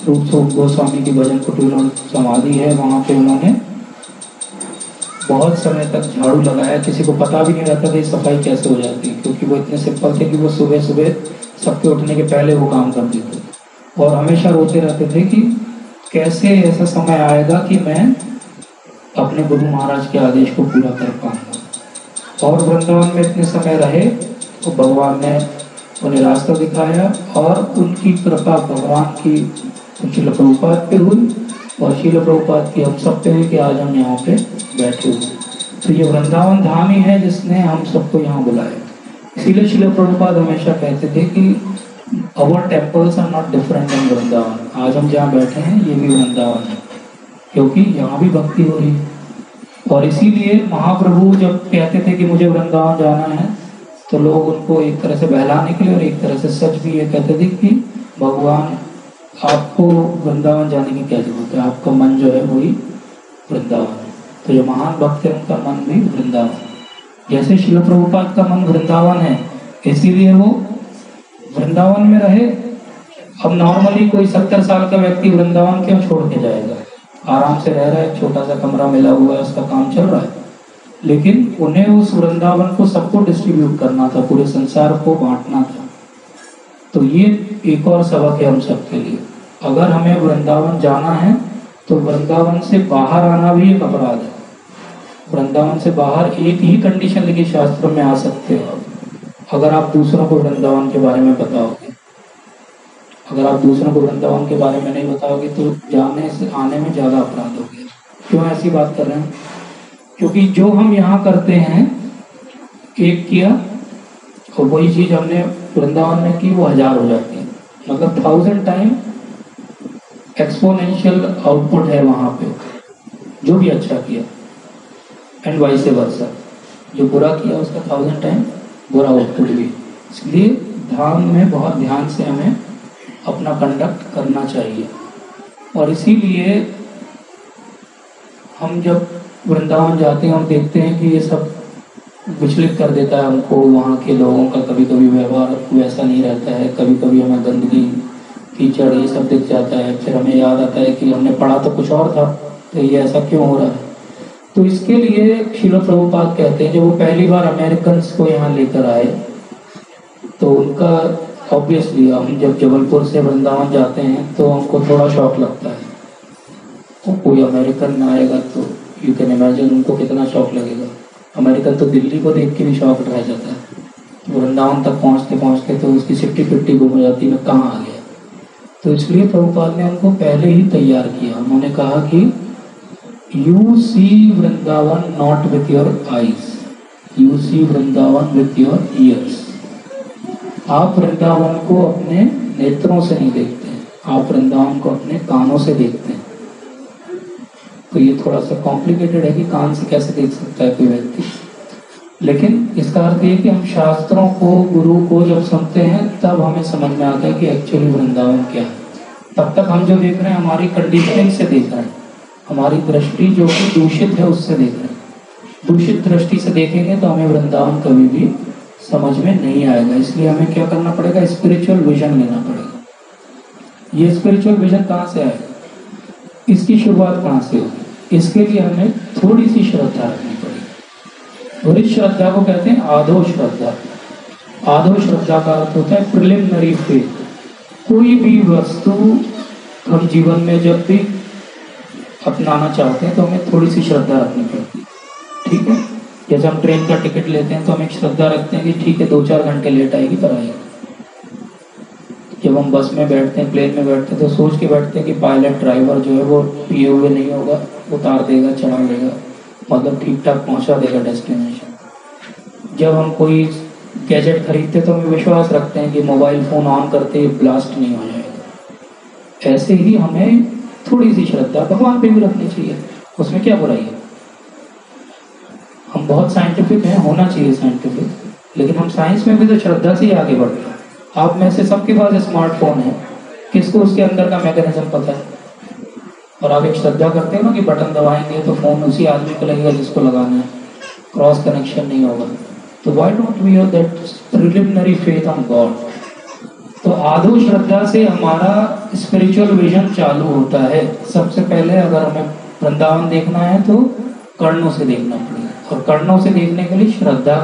रूप गोस्वामी की भजन कुटीर समाधि है, वहाँ पे उन्होंने बहुत समय तक झाड़ू लगाया। किसी को पता भी नहीं रहता था ये सफाई कैसे हो जाती है, क्योंकि वो इतने सिंपल थे कि वो सुबह सुबह सबके उठने के पहले वो काम कर देते थे, और हमेशा रोते रहते थे कि कैसे ऐसा समय आएगा कि मैं अपने गुरु महाराज के आदेश को पूरा कर पाऊंगा। और वृंदावन में इतने समय रहे तो भगवान ने उन्हें रास्ता दिखाया, और उनकी कृपा भगवान की श्रील प्रभुपाद पे हुई, और श्रील प्रभुपाद की हम सब पे हुई कि आज हम यहाँ पे बैठे हुए। तो ये वृंदावन धाम ही है जिसने हम सबको यहाँ बुलाया। इसीलिए श्रील प्रभुपाद हमेशा कहते थे कि our temples are not different in Vrindavan. आज हम जहाँ बैठे हैं ये भी वृंदावन है, क्योंकि यहाँ भी भक्ति हो रही है। और इसीलिए महाप्रभु जब कहते थे कि मुझे वृंदावन जाना है, तो लोग उनको एक तरह से बहलाने के लिए और एक तरह से सच भी ये कहते थे कि भगवान आपको वृंदावन जाने की क्या जरूरत है, आपका मन जो है वही वृंदावन है। तो जो महान भक्त है उनका मन भी वृंदावन, जैसे श्रील प्रभुपाद का मन वृंदावन है, इसीलिए वो वृंदावन में रहे। अब नॉर्मली कोई 70 साल का व्यक्ति वृंदावन क्यों छोड़ के जाएगा, आराम से रह रहा है, छोटा सा कमरा मिला हुआ है, उसका काम चल रहा है। लेकिन उन्हें उस वृंदावन को सबको डिस्ट्रीब्यूट करना था, पूरे संसार को बांटना था। तो ये एक और सबक है हम सबके लिए। अगर हमें वृंदावन जाना है तो वृंदावन से बाहर आना भी एक अपराध है। वृंदावन से बाहर एक ही कंडीशन लेके शास्त्रों में आ सकते हो, अगर आप दूसरों को वृंदावन के बारे में बताओगे। अगर आप दूसरों को वृंदावन के बारे में नहीं बताओगे तो जाने से आने में ज़्यादा अपराध हो गया। क्यों ऐसी बात कर रहे हैं? क्योंकि जो हम यहाँ करते हैं, एक किया और वही चीज़ हमने वृंदावन में की वो 1000 हो जाती है, मतलब 1000 टाइम एक्सपोनेंशियल आउटपुट है वहाँ पे, जो भी अच्छा किया, एंड वाइस वर्सा, जो बुरा किया उसका 1000 टाइम बुरा आउटपुट भी। इसलिए धाम में बहुत ध्यान से हमें अपना कंडक्ट करना चाहिए। और इसीलिए हम जब वृंदावन जाते हैं हम देखते हैं कि ये सब विचलित कर देता है हमको। वहाँ के लोगों का कभी कभी व्यवहार वैसा नहीं रहता है, कभी कभी हमें गंदगी, कीचड़ ये सब दिख जाता है। फिर हमें याद आता है कि हमने पढ़ा तो कुछ और था, तो ये ऐसा क्यों हो रहा है। तो इसके लिए श्रील प्रभुपाद कहते हैं जब वो पहली बार अमेरिकन को यहाँ लेकर आए तो उनका ऑब्वियसली, हम जब जबलपुर से वृंदावन जाते हैं तो हमको थोड़ा शौक लगता है। तो कोई अमेरिकन आएगा तो यू कैन इमेजिन उनको कितना शौक लगेगा। अमेरिकन तो दिल्ली को देख के भी शौक रह जाता है, वृंदावन तक पहुँचते पहुँचते तो उसकी सिट्टी पिट्टी गुम हो जाती है, मैं कहाँ आ गया। तो इसलिए प्रभुपाद ने उनको पहले ही तैयार किया। उन्होंने कहा कि you see Vrindavan not with your eyes, you see Vrindavan with your ears. आप वृंदावन को अपने नेत्रों से नहीं देखते हैं, आप वृंदावन को अपने कानों से देखते हैं। तो ये थोड़ा सा कॉम्प्लिकेटेड है कि कान से कैसे देख सकता है कोई व्यक्ति, लेकिन इसका अर्थ ये कि हम शास्त्रों को, गुरु को जब सुनते हैं तब हमें समझ में आता है कि एक्चुअली वृंदावन क्या है। तब तक हम जो देख रहे हैं हमारी कंडीशनिंग से देख रहे हैं, हमारी दृष्टि जो कि दूषित है उससे देख रहे हैं। दूषित दृष्टि से देखेंगे तो हमें वृंदावन कभी भी समझ में नहीं आएगा। इसलिए हमें क्या करना पड़ेगा, स्पिरिचुअल विजन लेना पड़ेगा। ये स्पिरिचुअल विजन कहाँ से आएगा, इसकी शुरुआत कहाँ से होगी, इसके लिए हमें थोड़ी सी श्रद्धा रखनी पड़ेगी। और इस श्रद्धा को कहते हैं आधो श्रद्धा। आधो श्रद्धा का अर्थ होता है प्रिलिमिनरी फेथ। कोई भी वस्तु हम जीवन में जब भी अपनाना चाहते हैं तो हमें थोड़ी सी श्रद्धा रखनी पड़ती है, ठीक है। जैसे हम ट्रेन का टिकट लेते हैं तो हम एक श्रद्धा रखते हैं कि ठीक है 2-4 घंटे लेट आएगी पर आएगी। जब हम बस में बैठते हैं, प्लेन में बैठते हैं तो सोच के बैठते हैं कि पायलट ड्राइवर जो है वो पिए हुए नहीं होगा, उतार देगा, चढ़ा देगा, मतलब ठीक ठाक पहुंचा देगा डेस्टिनेशन। जब हम कोई गैजेट खरीदते तो हम विश्वास रखते हैं कि मोबाइल फ़ोन ऑन करते ही ब्लास्ट नहीं हो जाएगा। ऐसे ही हमें थोड़ी सी श्रद्धा भगवान पे भी रखनी चाहिए, उसमें क्या बुराई है। हम बहुत साइंटिफिक हैं, होना चाहिए साइंटिफिक, लेकिन हम साइंस में भी तो श्रद्धा से ही आगे बढ़ रहे हैं। आप में से सबके पास स्मार्टफोन है, किसको उसके अंदर का मैकेनिज्म पता है? और आप एक श्रद्धा करते हो ना कि बटन दबाएंगे तो फोन उसी आदमी को लगेगा जिसको लगाना है, क्रॉस कनेक्शन नहीं होगा। तो why don't we have that preliminary faith on God? तो आदो श्रद्धा से हमारा स्पिरिचुअल विजन चालू होता है। सबसे पहले अगर हमें वृंदावन देखना है तो कर्णों से देखना पड़ेगा, और कर्णों से देखने के लिए श्रद्धा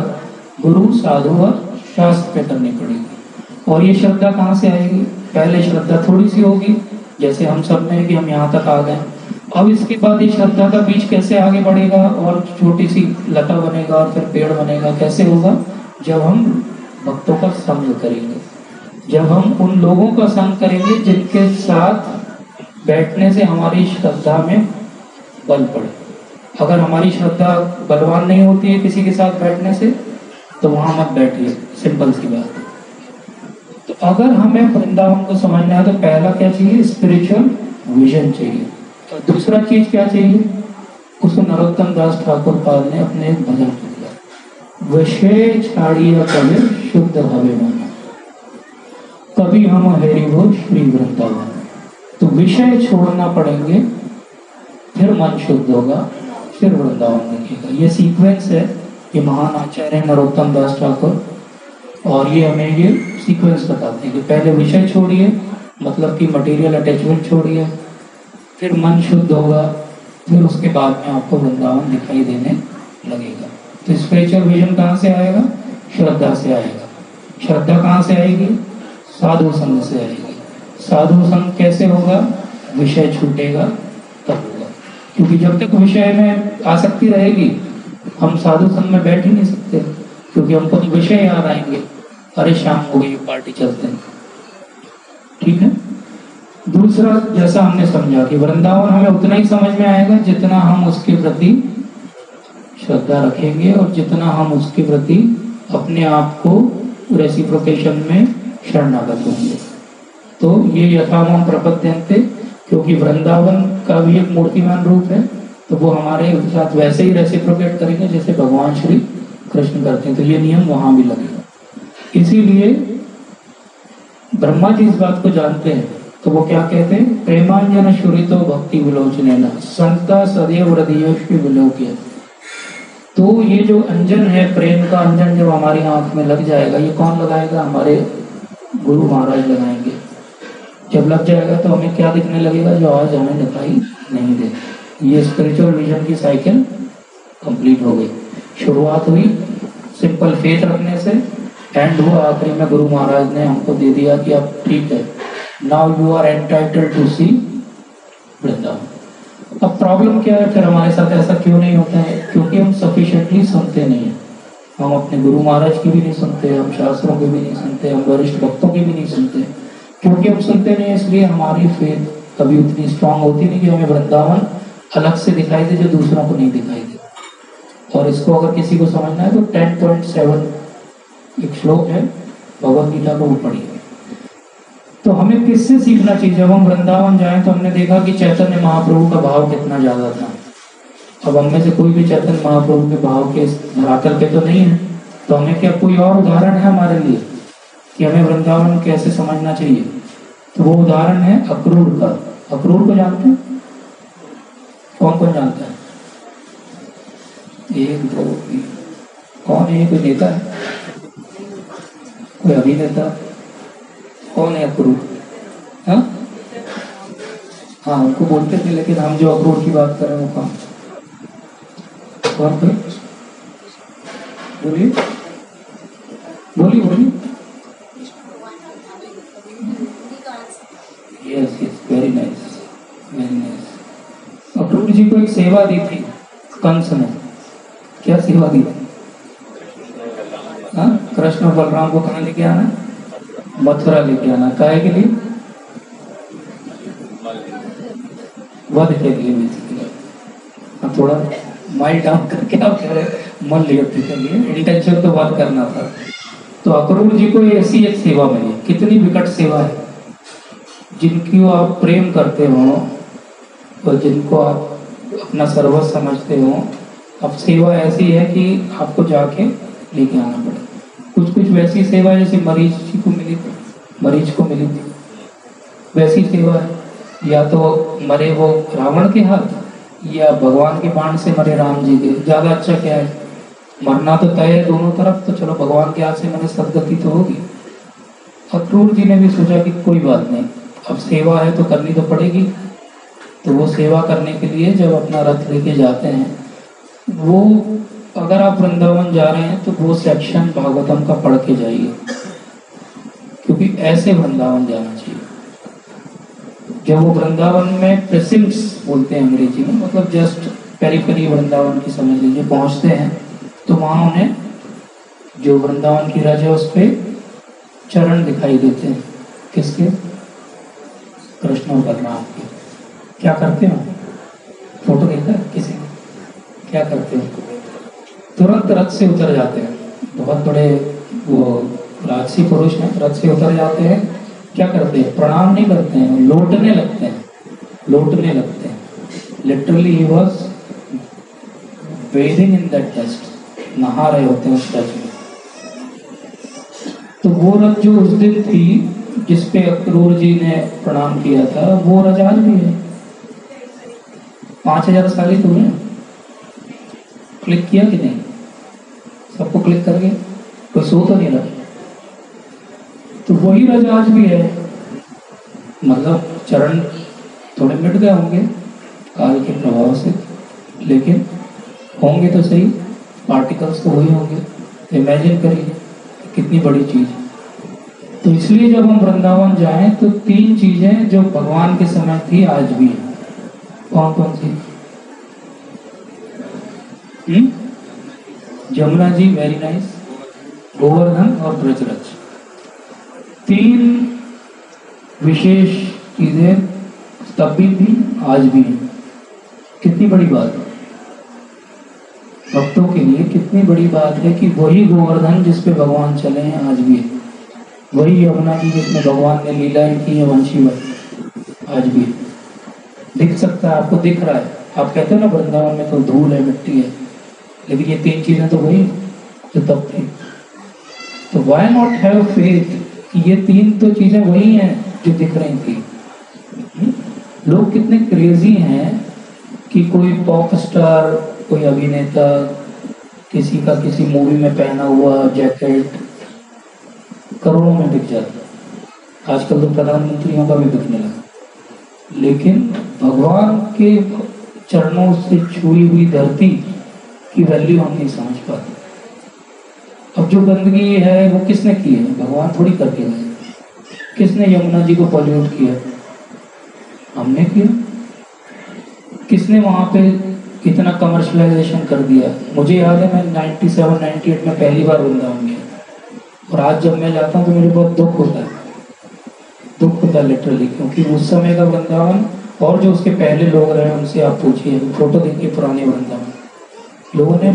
गुरु, साधु और शास्त्र पे करनी पड़ेगी। और ये श्रद्धा कहाँ से आएगी? पहले श्रद्धा थोड़ी सी होगी, जैसे हम सब में कि हम यहाँ तक आ गए। अब इसके बाद ये श्रद्धा का बीज कैसे आगे बढ़ेगा और छोटी सी लता बनेगा और फिर पेड़ बनेगा? कैसे होगा? जब हम भक्तों का संग करेंगे, जब हम उन लोगों का संग करेंगे जिनके साथ बैठने से हमारी श्रद्धा में बल पड़े। अगर हमारी श्रद्धा बलवान नहीं होती है किसी के साथ बैठने से, तो वहां मत बैठिए, सिंपल सी बात है। तो अगर हमें वृंदावन को समझना है तो पहला क्या चाहिए? स्पिरिचुअल विजन चाहिए। और दूसरा चीज क्या चाहिए? उसको नरोत्तम दास ठाकुर पाल ने अपने एक भजन किया, विषय छाड़िया कबीर शुद्ध हवे माना, कभी हम हेरी हो श्री वृंदावन। तो विषय छोड़ना पड़ेंगे, फिर मन शुद्ध होगा, फिर वृंदावन दिखेगा। ये सीक्वेंस है, ये महान आचार्य नरोत्तम दास ठाकुर, और ये हमें ये सीक्वेंस बताते हैं कि पहले विषय छोड़िए, मतलब कि मटेरियल अटैचमेंट छोड़िए, फिर मन शुद्ध होगा, फिर उसके बाद में आपको वृंदावन दिखाई देने लगेगा। तो स्पिरिचुअल विजन कहाँ से आएगा? श्रद्धा से आएगा। श्रद्धा कहाँ से आएगी? साधु संग से आएगी। साधु संग कैसे होगा? विषय छूटेगा तब होगा, क्योंकि जब तक विषय में आसक्ति रहेगी हम साधु संग में बैठ ही नहीं सकते, क्योंकि हमको तो विषय याद आएंगे, अरे शाम हो गई पार्टी चलते हैं। ठीक है। दूसरा, जैसा हमने समझा कि वृंदावन हमें उतना ही समझ में आएगा जितना हम उसके प्रति श्रद्धा रखेंगे और जितना हम उसके प्रति अपने आप को रेसिप्रोकेशन में शरणागत होंगे। तो ये यथावम प्रपद्यन्ते, क्योंकि वृंदावन का भी एक मूर्तिमान रूप है, तो वो हमारे साथ वैसे ही रेसिप्रोकेट करेंगे जैसे भगवान श्री कृष्ण करते हैं। तो ये नियम वहां भी लगेगा। इसीलिए ब्रह्मा जी इस बात को जानते हैं, तो वो क्या कहते हैं? प्रेमांजन शुरितो भक्ति विलोचनेन संता सदैव हृदयेषु विलोक्य। तो ये जो अंजन है, प्रेम का अंजन जब हमारी आंख में लग जाएगा, ये कौन लगाएगा? हमारे गुरु महाराज लगाएंगे। जब लग जाएगा तो हमें क्या दिखने लगेगा जो आज हमें दिखाई नहीं दे। ये स्पिरिचुअल विजन की साइकिल कंप्लीट हो गई। शुरुआत हुई सिंपल फेथ रखने से, एंड हुआ आखिरी में गुरु महाराज ने हमको दे दिया कि अब ठीक है, now you are entitled to see Vrindavan. अब प्रॉब्लम क्या है फिर हमारे साथ? ऐसा क्यों नहीं होता है? क्योंकि हम सफिशिएंटली सुनते नहीं है। हम अपने गुरु महाराज की भी नहीं सुनते, हम शास्त्रों की भी नहीं सुनते, हम वरिष्ठ भक्तों की भी नहीं सुनते। क्योंकि हम सुनते नहीं, इसलिए हमारी फेथ कभी उतनी स्ट्रांग होती नहीं कि हमें वृंदावन अलग से दिखाई दे जो दूसरों को नहीं दिखाई दे। और इसको अगर किसी को समझना है तो 10.7 एक श्लोक है भगवद गीता को, वो पढ़िए। तो हमें किससे सीखना चाहिए? जब हम वृंदावन जाएं तो हमने देखा कि चैतन्य महाप्रभु का भाव कितना ज्यादा था। अब हम में से कोई भी चैतन्य महाप्रभु के भाव के धरातल पे तो नहीं है, तो हमें क्या कोई और उदाहरण है हमारे लिए कि हमें वृंदावन कैसे समझना चाहिए? तो वो उदाहरण है अक्रूर का। अक्रूर को जानते हैं? कौन कौन जानता है? एक दो तीन। कौन है? कोई नेता है? कोई अभिनेता? कौन है अक्रूर? हाँ, उनको बोलते थे, लेकिन हम जो अक्रूर की बात कर रहे हैं वो कौन? बोलिए बोलिए बोलिए। Yes yes, very nice very nice. Akrur ji को एक सेवा दी थी कंस ने। क्या सेवा दी थी? हाँ, कृष्ण और बलराम को कहाँ लेके आना? मथुरा लेके आना। काहे के लिए? वध के लिए बेसिकली। थोड़ा माइंड डाउन करके आप कह रहे मल्ल युद्ध के लिए, इंटेंशन तो वध करना था। तो अक्रूर जी को ऐसी एक सेवा मिली। कितनी विकट सेवा है! जिनकी आप प्रेम करते हो और जिनको आप अपना सर्वस्व समझते हो, अब सेवा ऐसी है कि आपको जाके लेके आना पड़े। कुछ कुछ वैसी सेवा जैसे मरीज को मिली थी वैसी सेवा है, या तो मरे वो रावण के हाथ या भगवान के बाण से मरे राम जी के। ज्यादा अच्छा क्या है? मरना तो तय है दोनों तरफ, तो चलो भगवान के हाथ से मरे, सदगति तो होगी। अक्रूर जी ने भी सोचा कि कोई बात नहीं, अब सेवा है तो करनी तो पड़ेगी। तो वो सेवा करने के लिए जब अपना रथ लेके जाते हैं, वो अगर आप वृंदावन जा रहे हैं तो वो सेक्शन भागवतम का पढ़ के जाइए, क्योंकि ऐसे वृंदावन जाना चाहिए। जब वो वृंदावन में प्रेसिंट्स बोलते हैं अंग्रेजी में, मतलब जस्ट पेरिफेरी वृंदावन की समझ लीजिए, पहुंचते हैं तो वहां उन्हें जो वृंदावन की रज है उस पे चरण दिखाई देते हैं। किसके? कृष्ण और बलराम के। क्या करते हो? फोटो देखा है किसी ने? क्या करते हो? तुरंत रथ से उतर जाते हैं। बहुत बड़े वो राजसी पुरुष हैं, रथ से उतर जाते हैं। क्या करते हैं? प्रणाम नहीं करते हैं, लौटने लगते हैं। Literally he was bathing in that dust, नहा रहे होते हैं उस रथ में। तो वो रथ जो उस दिन थी जिसपे अक्रूर जी ने प्रणाम किया था, वो रथ आज भी है। 5000 साल ही तो है। क्लिक किया कि नहीं? सबको क्लिक करके कोई सो तो नहीं रहा। तो वही रज आज भी है। मतलब चरण थोड़े मिट गए होंगे काल के प्रभाव से, लेकिन होंगे तो सही, पार्टिकल्स तो वही होंगे। तो इमेजिन करिए कितनी बड़ी चीज। तो इसलिए जब हम वृंदावन जाएं तो 3 चीजें जो भगवान के समय थी आज भी है। कौन कौन सी? जमुना जी वेरी नाइस, गोवर्धन और ब्रजरज। 3 विशेष चीजें तब भी थी, आज भी है। कितनी बड़ी बात है भक्तों के लिए, कितनी बड़ी बात है कि वही गोवर्धन जिस पे भगवान चले हैं आज भी है। वही यमुना जी जिसमें भगवान ने लीलाएं की है, वंशीवत, आज भी है। दिख सकता है, आपको दिख रहा है। आप कहते हो ना वृंदावन में तो धूल है, मिट्टी है, लेकिन ये 3 चीजें तो वही जो तब थी। तो व्हाई नॉट हैव फेथ कि ये 3 तो चीजें वही हैं जो दिख रही थी। लोग कितने क्रेजी हैं कि कोई पॉप स्टार, कोई अभिनेता, किसी का किसी मूवी में पहना हुआ जैकेट करोड़ों में बिक जाता है। आजकल तो प्रधानमंत्रियों का भी बिकने लगा। लेकिन भगवान के चरणों से छुई हुई धरती की वैल्यू हम नहीं समझ पाते। अब जो गंदगी है वो किसने की है? भगवान थोड़ी करके गए। किसने यमुना जी को पॉल्यूट किया? हमने किया। किसने वहां पे इतना कमर्शलाइजेशन कर दिया? मुझे याद है मैं 97-98 में पहली बार वृंदावन गया, और आज जब मैं जाता हूँ तो मुझे बहुत दुख होता है लिटरली, क्योंकि उस समय का वृंदावन और जो उसके पहले लोग रहे उनसे आप पूछिए, फोटो देखिए पुराने वृंदावन, लोगों ने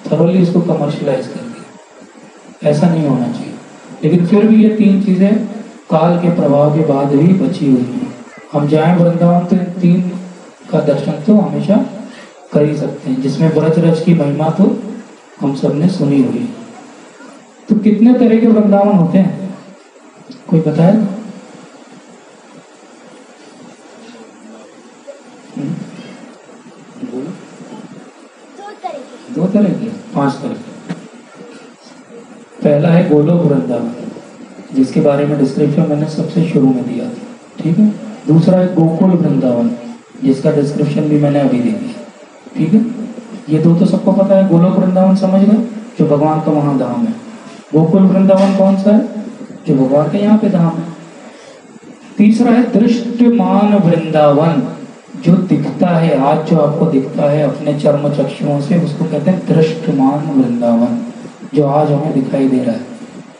थरोली इसको कमर्शलाइज कर दिया। ऐसा नहीं होना चाहिए। लेकिन फिर भी ये 3 चीजें काल के प्रभाव के बाद भी बची हुई हैं। हम जाएं वृंदावन तो इन 3 का दर्शन तो हमेशा कर ही सकते हैं, जिसमें ब्रजरज की महिमा तो हम सब ने सुनी हुई है। तो कितने तरह के वृंदावन होते हैं, कोई बताए? दो तरह के, 5 तरह के। पहला है गोलोक वृंदावन, जिसके बारे में डिस्क्रिप्शन मैंने सबसे शुरू में दिया था, ठीक है। दूसरा है गोकुल वृंदावन, जिसका डिस्क्रिप्शन भी मैंने अभी दे दिया, ठीक है। ये 2 तो सबको पता है। गोलोक वृंदावन समझ गए, जो भगवान का वहां धाम है। गोकुल वृंदावन कौन सा है? जो भगवान के यहाँ पे धाम है। तीसरा है दृष्टमान वृंदावन, जो दिखता है, आज जो आपको दिखता है अपने चर्म चक्षुओं से, उसको कहते हैं दृष्टमान वृंदावन, जो आज हमें दिखाई दे रहा है।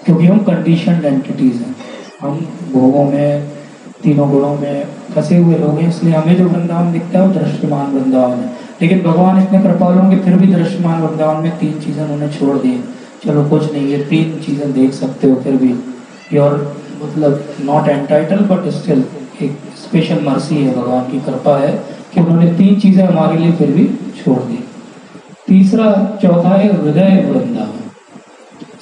क्योंकि हम कंडीशनड एंटिटीज हैं, हम भोगों में, तीनों गुणों में फंसे हुए लोग हैं, इसलिए हमें जो वृंदावन दिखता है वो दृष्टमान वृंदावन है। लेकिन भगवान इतने कृपालु होंगे, फिर भी दृष्टमान वृंदावन में 3 चीजें उन्होंने छोड़ दी। चलो कुछ नहीं, ये 3 चीजें देख सकते हो, फिर भी योर मतलब नॉट एंटाइटल, बट स्टिल एक स्पेशल मर्सी है, भगवान की कृपा है कि उन्होंने 3 चीजें हमारे लिए फिर भी छोड़ दी। तीसरा चौथा है हृदय वृंदावन।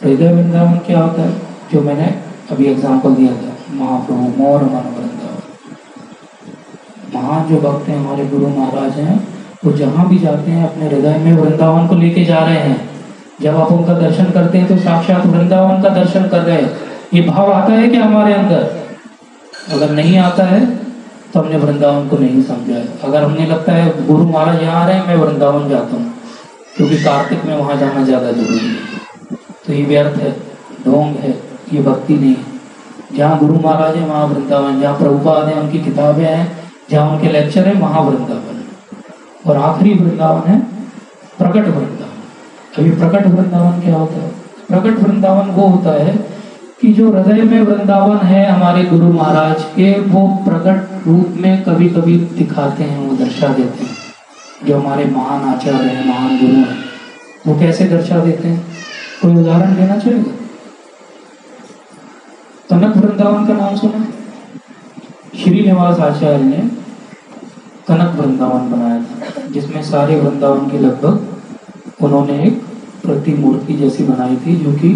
हृदय वृंदावन क्या होता है? जो मैंने अभी एग्जाम्पल दिया था, महाप्रभु मोर मन वृंदावन। महान जो भक्त हैं हमारे गुरु महाराज हैं, वो जहाँ भी जाते हैं अपने हृदय में वृंदावन को लेके जा रहे हैं। जब आप उनका दर्शन करते हैं तो साक्षात वृंदावन का दर्शन कर रहे हैं। ये भाव आता है कि हमारे अंदर? अगर नहीं आता है तो हमने वृंदावन को नहीं समझा है। अगर हमने लगता है गुरु महाराज यहाँ आ रहे हैं, मैं वृंदावन जाता हूँ क्योंकि कार्तिक में वहाँ जाना ज़्यादा जरूरी है, तो ये व्यर्थ है, ढोंग है, ये भक्ति नहीं है। जहाँ गुरु महाराज है वहाँ वृंदावन, जहाँ प्रभुपाद है उनकी किताबें हैं, जहाँ उनके लेक्चर है वहाँ वृंदावन है। और आखिरी वृंदावन है प्रकट वृंदावन। अभी प्रकट वृंदावन क्या होता है? प्रकट वृंदावन वो होता है कि जो हृदय में वृंदावन है हमारे गुरु महाराज के, वो प्रकट रूप में कभी कभी दिखाते हैं, वो दर्शा देते हैं। जो हमारे महान आचार्य हैं, महान गुरु हैं, वो कैसे दर्शा देते हैं? कोई उदाहरण देना चाहेगा? कनक वृंदावन का नाम सुना? श्रीनिवास आचार्य ने कनक वृंदावन बनाया था, जिसमें सारे वृंदावन के लगभग उन्होंने एक प्रतिमूर्ति जैसी बनाई थी, जो कि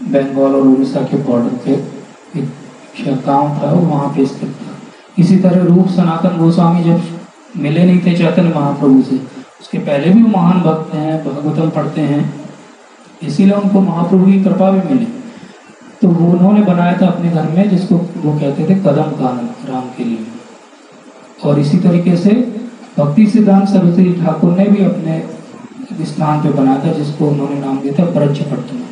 बंगाल और उड़ीसा के बॉर्डर पे एक गांव था, वहाँ पे स्थित था। इसी तरह रूप सनातन गोस्वामी जब मिले नहीं थे चैतन्य महाप्रभु से, उसके पहले भी वो महान भक्त हैं, भागवतम पढ़ते हैं, इसीलिए उनको महाप्रभु की कृपा भी मिली। तो वो उन्होंने बनाया था अपने घर में, जिसको वो कहते थे कदम कानन, राम के लिए। और इसी तरीके से भक्ति सिद्धांत सरस्वती ठाकुर ने भी अपने स्थान पे बनाया था, जिसको उन्होंने नाम दिया था ब्रजपट्टनम।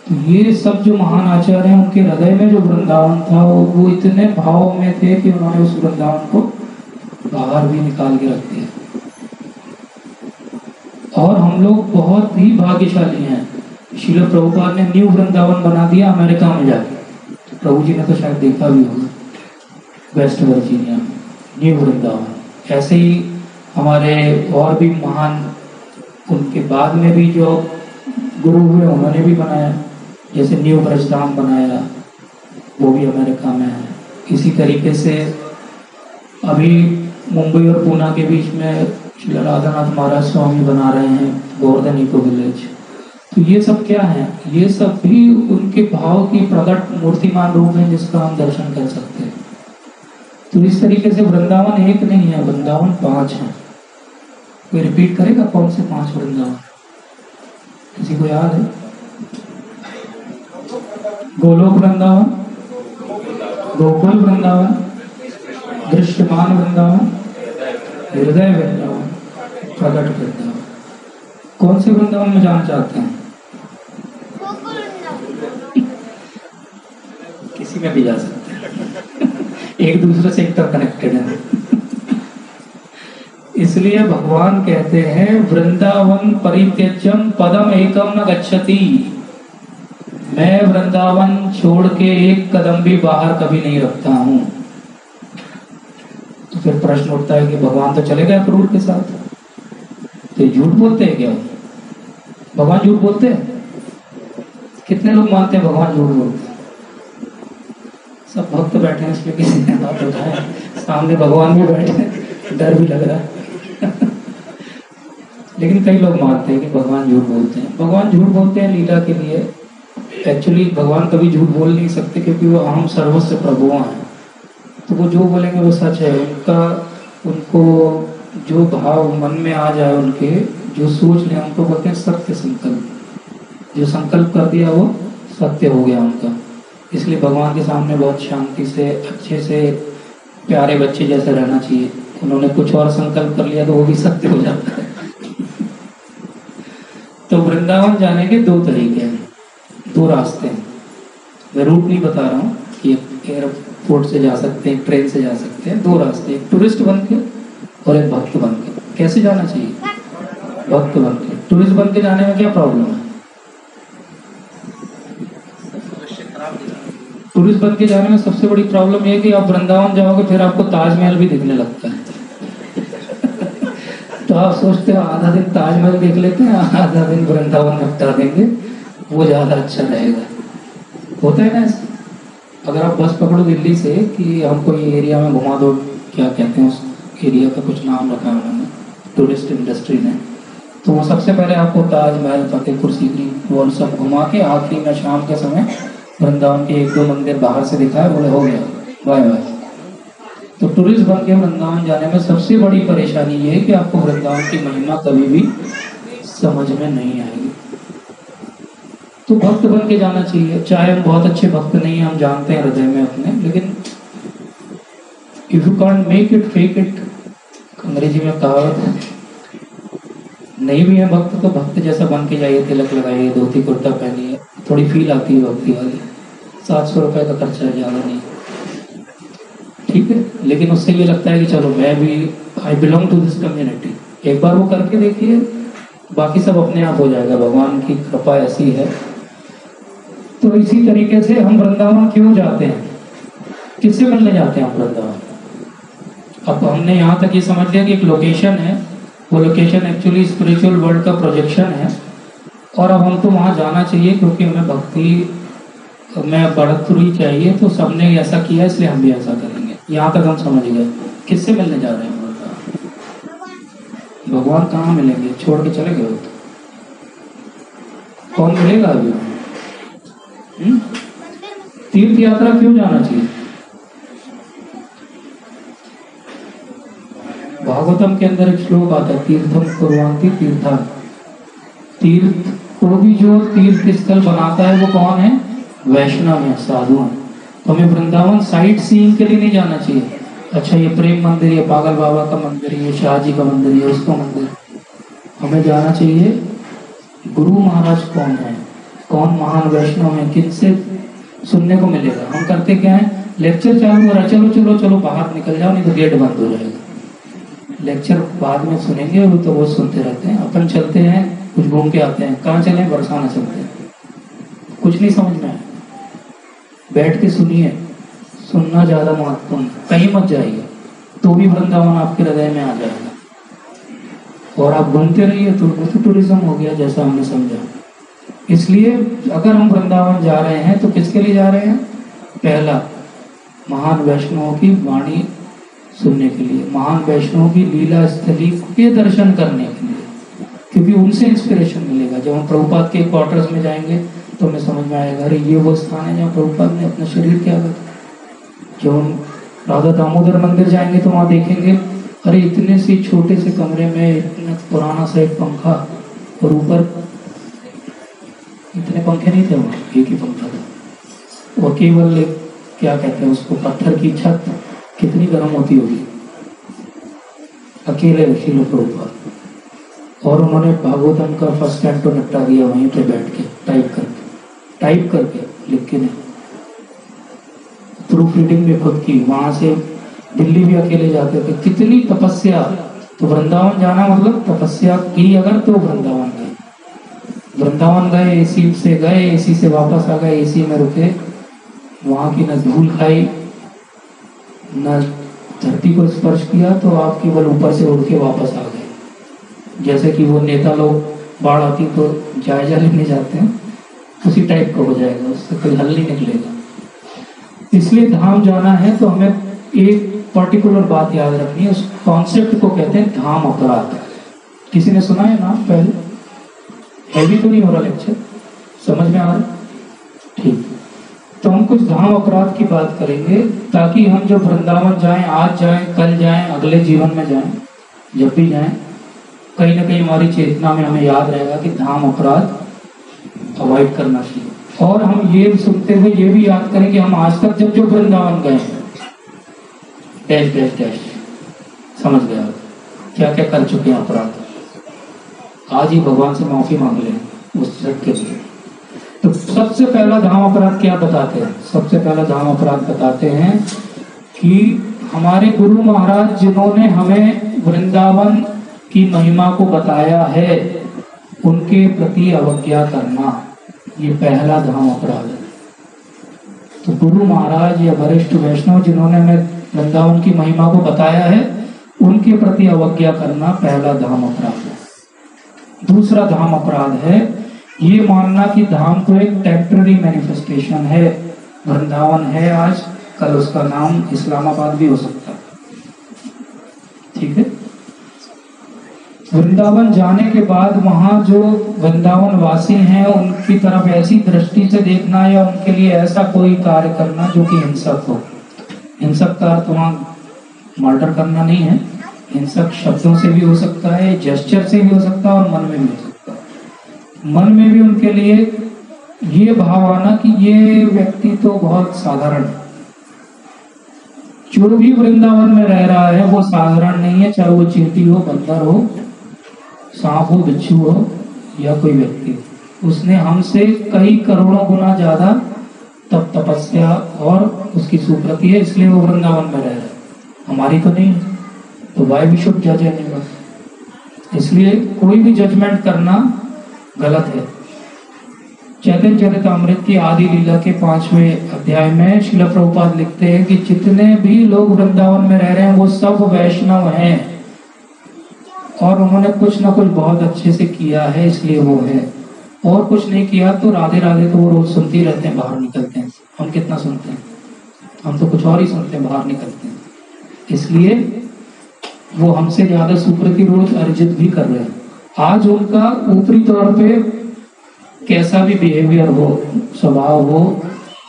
तो ये सब जो महान आचार्य हैं, उनके हृदय में जो वृंदावन था वो इतने भाव में थे कि उन्होंने उस वृंदावन को बाहर भी निकाल के रख दिया। और हम लोग बहुत ही भाग्यशाली हैं। श्रील प्रभुपाद ने न्यू वृंदावन बना दिया अमेरिका में जाके। प्रभु जी ने तो शायद देखा भी होगा, वेस्ट वर्जीनिया में न्यू वृंदावन। ऐसे ही हमारे और भी महान उनके बाद में भी जो गुरु हुए उन्होंने भी बनाया, जैसे न्यू ब्रजधाम बनाया, वो भी अमेरिका में है। इसी तरीके से अभी मुंबई और पूना के बीच में श्री राधानाथ महाराज स्वामी बना रहे हैं गोवर्धन इको विलेज। तो ये सब क्या है? ये सब भी उनके भाव की प्रकट मूर्तिमान रूप है, जिसका हम दर्शन कर सकते हैं। तो इस तरीके से वृंदावन एक नहीं है, वृंदावन 5 है। कोई रिपीट करेगा कौन से 5 वृंदावन? किसी को याद है? गोलोक वृंदावन, गोकुल वृंदावन, दृश्यमान वृंदावन, हृदय वृंदावन, प्रकट वृंदावन। कौन से वृंदावन में जाना चाहते हैं? किसी में भी जा सकते हैं एक दूसरे से इंटर कनेक्टेड है इसलिए भगवान कहते हैं वृंदावन परित्यज्यम पदम एकम न गच्छति। मैं वृंदावन छोड़ के एक कदम भी बाहर कभी नहीं रखता हूं। तो फिर प्रश्न उठता है कि भगवान तो चले गए क्रूर के साथ, तो झूठ बोलते हैं क्या? भगवान झूठ बोलते हैं? कितने लोग मानते हैं भगवान झूठ बोलते हैं? सब भक्त बैठे हैं, इसमें किसी ने हाथ उठाया, सामने भगवान भी बैठे हैं, डर भी लग रहा है लेकिन कई लोग मानते हैं कि भगवान झूठ बोलते हैं। भगवान झूठ बोलते हैं लीला के लिए। एक्चुअली भगवान कभी झूठ बोल नहीं सकते, क्योंकि वो अहम सर्वस्व प्रभु हैं। तो वो जो बोलेंगे वो सच है। उनको जो भाव मन में आ जाए, उनके जो सोच लें, उनको बोलते हैं सत्य संकल्प। जो संकल्प कर दिया वो सत्य हो गया उनका। इसलिए भगवान के सामने बहुत शांति से, अच्छे से, प्यारे बच्चे जैसे रहना चाहिए। उन्होंने कुछ और संकल्प कर लिया तो वो भी सत्य हो जाता है तो वृंदावन जाने के 2 तरीके हैं, 2 रास्ते हैं। मैं रूट नहीं बता रहा हूँ कि एयरपोर्ट से जा सकते हैं, ट्रेन से जा सकते हैं। 2 रास्ते, एक टूरिस्ट बन के और एक भक्त बन के। कैसे जाना चाहिए? भक्त बन के। टूरिस्ट बन के जाने में क्या प्रॉब्लम है? टूरिस्ट बन के जाने में सबसे बड़ी प्रॉब्लम यह है कि आप वृंदावन जाओगे फिर आपको ताजमहल भी दिखने लगता है तो आप सोचते हो आधा दिन ताजमहल देख लेते हैं, आधा दिन वृंदावन में बिता देंगे, वो ज्यादा अच्छा रहेगा। होता है ना ऐसा? अगर आप बस पकड़ो दिल्ली से कि हमको ये एरिया में घुमा दो, क्या कहते हैं उस एरिया का कुछ नाम रखा है उन्होंने, टूरिस्ट इंडस्ट्री ने, तो वो सबसे पहले आपको ताजमहल, फतेहपुर सीकरी वो सब घुमा के आखिरी में शाम के समय वृंदावन के 1-2 मंदिर बाहर से दिखाए, बोले हो गया, बाय बाय। तो टूरिस्ट बन के वृंदावन जाने में सबसे बड़ी परेशानी ये है कि आपको वृंदावन की महिमा कभी भी समझ में नहीं आएगी। तो भक्त बन के जाना चाहिए, चाहे हम बहुत अच्छे भक्त नहीं हैं, हम जानते हैं हृदय में अपने, लेकिन if you can't make it fake it, अंग्रेजी में कहावत है, नहीं भी है भक्त तो भक्त जैसा बन के जाइए, तिलक लगाइए, धोती कुर्ता पहनिए, थोड़ी फील आती है भक्ति वाली। 700 रुपए का खर्चा है, ज्यादा नहीं, ठीक है, लेकिन उससे ये लगता है कि चलो मैं भी I belong to this community. एक बार वो करके देखिए, बाकी सब अपने आप हो जाएगा, भगवान की कृपा ऐसी है। तो इसी तरीके से हम वृंदावन क्यों जाते हैं, किससे मिलने जाते हैं हम वृंदावन? अब हमने यहाँ तक ये समझ लिया कि एक लोकेशन है, वो लोकेशन एक्चुअली स्पिरिचुअल वर्ल्ड का प्रोजेक्शन है, और अब हमको वहाँ जाना चाहिए क्योंकि हमें भक्ति में बढ़ोतरी चाहिए। तो सबने ऐसा किया इसलिए हम भी ऐसा करेंगे। यहाँ तक हम समझ गए। किससे मिलने जा रहे हैं? भगवान कहाँ मिलेंगे, छोड़ के चले गए? कौन मिलेगा अभी? तीर्थ यात्रा क्यों जाना चाहिए? भागवतम के अंदर एक श्लोक आता है, तीर्थम कुर्वन्ति तीर्थान। तीर्थ को भी जो तीर्थ स्थल बनाता है वो कौन है? वैष्णव है, साधु है। तो हमें वृंदावन साइट सीइंग के लिए नहीं जाना चाहिए। अच्छा ये प्रेम मंदिर, ये पागल बाबा का मंदिर, ये शाहजी का मंदिर, ये उसका मंदिर। हमें जाना चाहिए गुरु महाराज कौन है, कौन महान वैष्णव है, किनसे सुनने को मिलेगा। हम करते क्या है, लेक्चर चालू हो रहा है, चलो चलो चलो बाहर निकल जाओ, नहीं तो गेट बंद हो जाएगा। लेक्चर बाद में सुनेंगे, वो तो वो सुनते रहते हैं। अपन चलते हैं, कुछ घूम के आते हैं। कहाँ चले? बरसाना चलते हैं, कुछ नहीं समझ में आया। बैठ के सुनिए, सुनना ज्यादा महत्वपूर्ण। कहीं मत जाइए, तो भी वृंदावन आपके हृदय में आ जाएगा। और आप घूमते रहिए तो टूरिज्म हो गया, जैसा हमने समझा। इसलिए अगर हम वृंदावन जा रहे हैं तो किसके लिए जा रहे हैं? पहला, महान वैष्णवों की वाणी सुनने के लिए, महान वैष्णव की लीला स्थली के दर्शन करने के लिए, क्योंकि उनसे इंस्पिरेशन मिलेगा। जब हम प्रभुपाद के क्वार्टर्स में जाएंगे तो हमें समझ में आएगा, अरे ये वो स्थान है जहाँ प्रभुपाद ने अपना शरीर त्यागा था। जब हम राधा दामोदर मंदिर जाएंगे तो वहाँ देखेंगे, अरे इतने से छोटे से कमरे में इतना पुराना सा एक पंखा, और ऊपर इतने पंखे नहीं थे, वहाँ एक ही पंखा था, और केवल एक क्या कहते हैं उसको, पत्थर की छत। कितनी गर्म होती होगी। अकेले शील प्रभुपाद, और उन्होंने भागवतम का फर्स्ट कैंटो निपटा दिया वहीं पे बैठ के, टाइप करके लिख के नहीं, प्रूफ रीडिंग भी खुद की। वहां से दिल्ली भी अकेले जाते थे। कितनी तपस्या। तो वृंदावन जाना मतलब तपस्या की अगर, तो वृंदावन गए। वृंदावन गए, एसी से गए, एसी से वापस आ गए, एसी में रुके, वहां की न धूल खाई न धरती को स्पर्श किया, तो आप केवल ऊपर से उड़ के वापस आ गए। जैसे कि वो नेता लोग बाढ़ आती तो जायजा लेने जाते हैं, उसी टाइप का हो जाएगा, उससे कोई हल नहीं निकलेगा। इसलिए धाम जाना है तो हमें एक पर्टिकुलर बात याद रखनी है। उस कॉन्सेप्ट को कहते हैं धाम अपराध। किसी ने सुना है नाम पहले? हैवी तो नहीं हो रहा लेक्चर, समझ में आ रहा? ठीक। तो हम कुछ धाम अपराध की बात करेंगे, ताकि हम जब वृंदावन जाएं, आज जाएं, कल जाएं, अगले जीवन में जाएं, जब भी जाएं, कहीं ना कहीं हमारी चेतना में हमें याद रहेगा कि धाम अपराध अवॉइड करना चाहिए। और हम ये सुनते हुए ये भी याद करें कि हम आज तक जब जो वृंदावन गए, डैश डैश डैश, समझ गया क्या क्या कर चुके हैं अपराध। आज ही भगवान से माफी मांग लें उस जग के लिए। तो सबसे पहला धाम अपराध क्या बताते हैं? सबसे पहला धाम अपराध बताते हैं कि हमारे गुरु महाराज जिन्होंने हमें वृंदावन की महिमा को बताया है, उनके प्रति अवज्ञा करना, ये पहला धाम अपराध है। तो गुरु महाराज या वरिष्ठ वैष्णव जिन्होंने हमें वृंदावन की महिमा को बताया है, उनके प्रति अवज्ञा करना पहला धाम अपराध है। दूसरा धाम अपराध है ये मानना कि धाम तो एक टेम्पररी मैनिफेस्टेशन है। वृंदावन है आज, कल उसका नाम इस्लामाबाद भी हो सकता है, ठीक है। वृंदावन जाने के बाद वहाँ जो वृंदावन वासी हैं उनकी तरफ ऐसी दृष्टि से देखना या उनके लिए ऐसा कोई कार्य करना जो कि हिंसक हो। हिंसक का अर्थ वहाँ मर्डर करना नहीं है, हिंसक शब्दों से भी हो सकता है, जेस्चर से भी हो सकता है और मन में भी हो सकता है। मन में भी उनके लिए ये भाव आना कि ये व्यक्ति तो बहुत साधारण है, जो भी वृंदावन में रह रहा है वो साधारण नहीं है, चाहे वो चींटी हो, बंदर हो, सांप हो, बिच्छू हो या कोई व्यक्ति हो। उसने हमसे कई करोड़ों गुना ज्यादा तप तपस्या और उसकी सुकृति है, इसलिए वो वृंदावन में रह रहा है, हमारी तो नहीं। तो वाई वी शुड जज एनीवन। इसलिए कोई भी जजमेंट करना गलत है। चैतन्य चरितामृत की आदि लीला के 5वें अध्याय में श्रील प्रभुपाद लिखते हैं कि जितने भी लोग वृंदावन में रह रहे हैं वो सब वैष्णव हैं और उन्होंने कुछ ना कुछ बहुत अच्छे से किया है, इसलिए वो है। और कुछ नहीं किया तो राधे राधे तो वो रोज सुनते ही रहते हैं, बाहर निकलते हैं। हम कितना सुनते हैं? हम तो कुछ और ही सुनते हैं, बाहर निकलते हैं। इसलिए वो हमसे ज्यादा सुकृति रोज अर्जित भी कर रहे हैं। आज उनका ऊपरी तौर पे कैसा भी बिहेवियर हो, स्वभाव हो,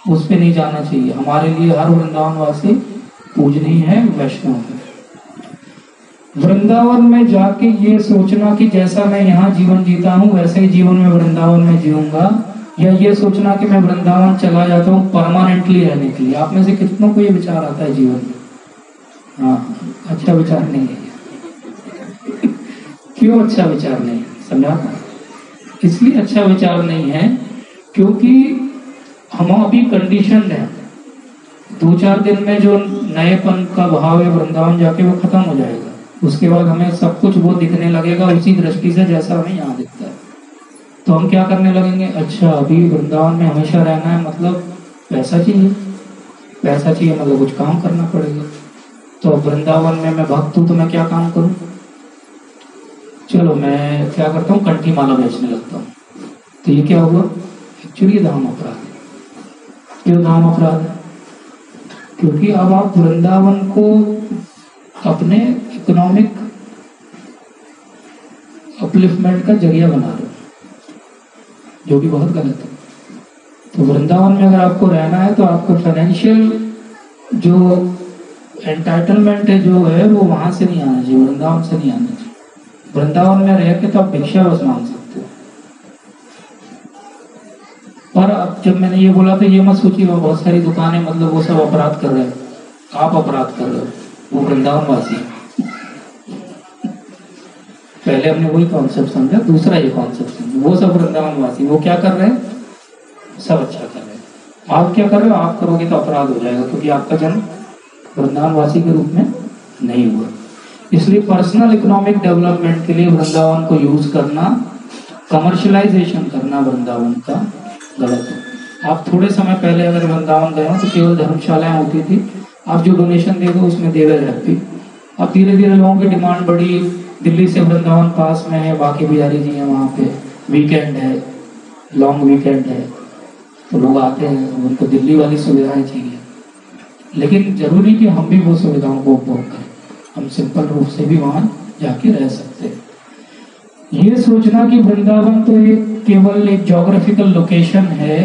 उस पे नहीं जाना चाहिए। हमारे लिए हर वृंदावन वासी पूजनीय है, वैष्णव है। वृंदावन में जाके ये सोचना कि जैसा मैं यहाँ जीवन जीता हूँ वैसे ही जीवन में वृंदावन में जीऊंगा, या ये सोचना कि मैं वृंदावन चला जाता हूँ परमानेंटली रहने के लिए। आप में से कितनों को ये विचार आता है जीवन में? हाँ, अच्छा विचार नहीं है। क्यों अच्छा विचार नहीं? समझा? इसलिए अच्छा विचार नहीं है क्योंकि हम अभी कंडीशनड हैं। 2-4 दिन में जो नएपन का भाव है वृंदावन जाके वो खत्म हो जाएगा। उसके बाद हमें सब कुछ वो दिखने लगेगा उसी दृष्टि से जैसा हमें यहाँ दिखता है। तो हम क्या करने लगेंगे? अच्छा, अभी वृंदावन में हमेशा रहना है, मतलब पैसा चाहिए, पैसा चाहिए मतलब कुछ काम करना पड़ेगा। तो वृंदावन में मैं भक्त हूँ तो मैं क्या काम करूँ? चलो मैं क्या करता हूँ, कंठी माला बेचने लगता हूँ। तो ये क्या हुआ? एक्चुअली धाम अपराध है। क्यों धाम अपराध है? क्योंकि अब आप वृंदावन को अपने इकोनॉमिक अपलिफ्टमेंट का जरिया बना रहे हो, जो कि बहुत गलत है। तो वृंदावन में अगर आपको रहना है तो आपको फाइनेंशियल जो एंटाइटलमेंट है जो है वो वहां से नहीं आना चाहिए, वृंदावन से नहीं आना चाहिए। वृंदावन में रह के तो आप भिक्षा बस मांग सकते हो। पर अब जब मैंने ये बोला तो ये मत सोचिए वो बहुत सारी दुकानें मतलब वो सब अपराध कर रहे हैं। आप अपराध कर रहे हो, वो वृंदावन वासी। पहले हमने वही कॉन्सेप्ट समझा, दूसरा ये कॉन्सेप्ट समझा। वो सब वृंदावन वासी वो क्या कर रहे हैं? सब अच्छा कर रहे हैं। आप क्या कर रहे हो? आप करोगे तो अपराध हो जाएगा क्योंकि आपका जन्म वृंदावन वासी के रूप में नहीं हुआ। इसलिए पर्सनल इकोनॉमिक डेवलपमेंट के लिए वृंदावन को यूज करना, कमर्शियलाइजेशन करना वृंदावन का गलत है। आप थोड़े समय पहले अगर वृंदावन गए हो तो केवल धर्मशालाएं होती थी, आप जो डोनेशन दे दो उसमें देवे रहती। अब धीरे धीरे लोगों की डिमांड बढ़ी, दिल्ली से वृंदावन पास में है, बाकी बिहारी जी हैं वहाँ पे, वीकेंड है, लॉन्ग वीकेंड है, तो लोग आते हैं, उनको दिल्ली वाली सुविधाएं चाहिए। लेकिन जरूरी कि हम भी वो सुविधाओं को उपभोग करें, हम सिंपल रूप से भी वहां जाके रह सकते हैं। ये सोचना कि वृंदावन तो एक केवल एक ज्योग्राफिकल लोकेशन है,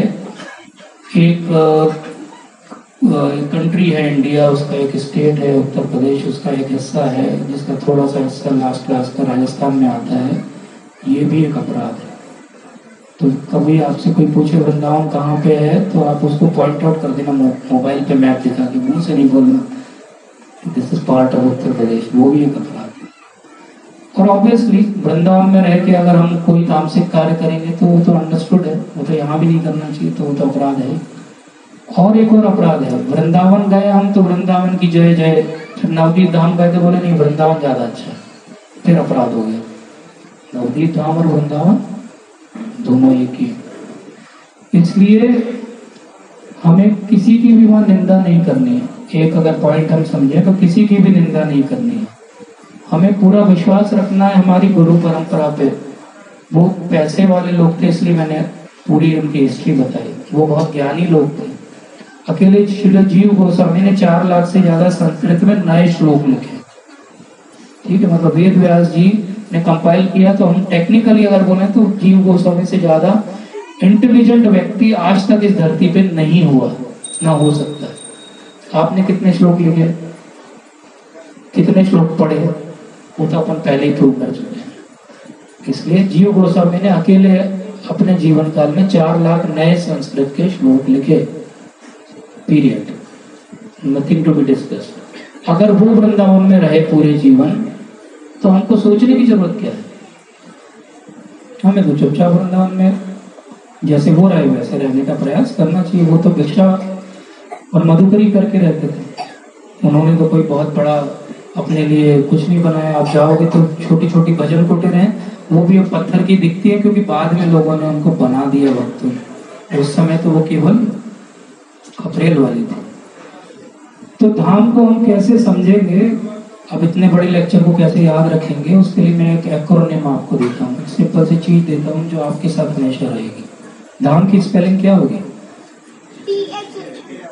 एक कंट्री है इंडिया, उसका एक स्टेट है उत्तर प्रदेश, उसका एक हिस्सा है जिसका थोड़ा सा हिस्सा लास्ट क्लास का राजस्थान में आता है, ये भी एक अपराध है। तो कभी आपसे कोई पूछे वृंदावन कहाँ पे है तो आप उसको पॉइंट आउट कर देना, मोबाइल पे मैप दिखा के, मुंह से नहीं बोलना this is part of Uttar Pradesh, वो भी एक अपराध है। और ऑब्वियसली वृंदावन में रह के अगर हम कोई तामसिक कार्य करेंगे तो वो तो अंडरस्टूड है, वो तो यहाँ भी नहीं करना चाहिए, तो वो तो अपराध है। और एक और अपराध है, वृंदावन गए हम तो वृंदावन की जय जय, फिर नवदीप धाम गए तो बोले नहीं वृंदावन ज्यादा अच्छा है, फिर अपराध हो गया। नवदीप धाम और वृंदावन दोनों एक ही। इसलिए हमें किसी की भी वहां निंदा नहीं करनी है। एक अगर पॉइंट हम समझे तो किसी की भी निंदा नहीं करनी है। हमें पूरा विश्वास रखना है हमारी गुरु परंपरा पे। वो पैसे वाले लोग थे इसलिए मैंने पूरी उनकी हिस्ट्री बताई, वो बहुत ज्ञानी लोग थे। अकेले श्री जीव गोस्वामी ने 4 लाख से ज्यादा संस्कृत में नए श्लोक लिखे, ठीक है, मतलब वेद व्यास जी ने कंपाइल किया। तो हम टेक्निकली अगर बोले तो जीव गोस्वामी से ज्यादा इंटेलिजेंट व्यक्ति आज तक इस धरती पे नहीं हुआ, ना हो सकता। आपने कितने श्लोक लिखे, कितने श्लोक पढ़े, वो तो अपन पहले ही प्रूव कर चुके हैं। इसलिए जीव गोस्वामी ने अकेले अपने जीवन काल में 4 लाख नए संस्कृत के श्लोक लिखे, period, nothing to be discussed. अगर वो वृंदावन में रहे पूरे जीवन तो हमको सोचने की जरूरत क्या है? हमें तो चुपचाप वृंदावन में जैसे वो रहे वैसे रहने का प्रयास करना चाहिए। वो तो भिक्षा और मधुकरी करके रहते थे, उन्होंने तो कोई बहुत बड़ा अपने लिए कुछ नहीं बनाया। आप जाओगे तो छोटी छोटी भजन कुटीर हैं, वो भी अब पत्थर की दिखती है क्योंकि बाद में लोगों ने उनको बना दिया वक्तों में। उस समय तो वो केवल खपरेल वाली थी। तो धाम को हम कैसे समझेंगे, अब इतने बड़े लेक्चर को कैसे याद रखेंगे, उसके लिए मैं एक एक्रोनिम आपको देता हूँ, सिंपल सी चीज देता हूँ जो आपके साथ हमेशा रहेगी। धाम की स्पेलिंग क्या होगी?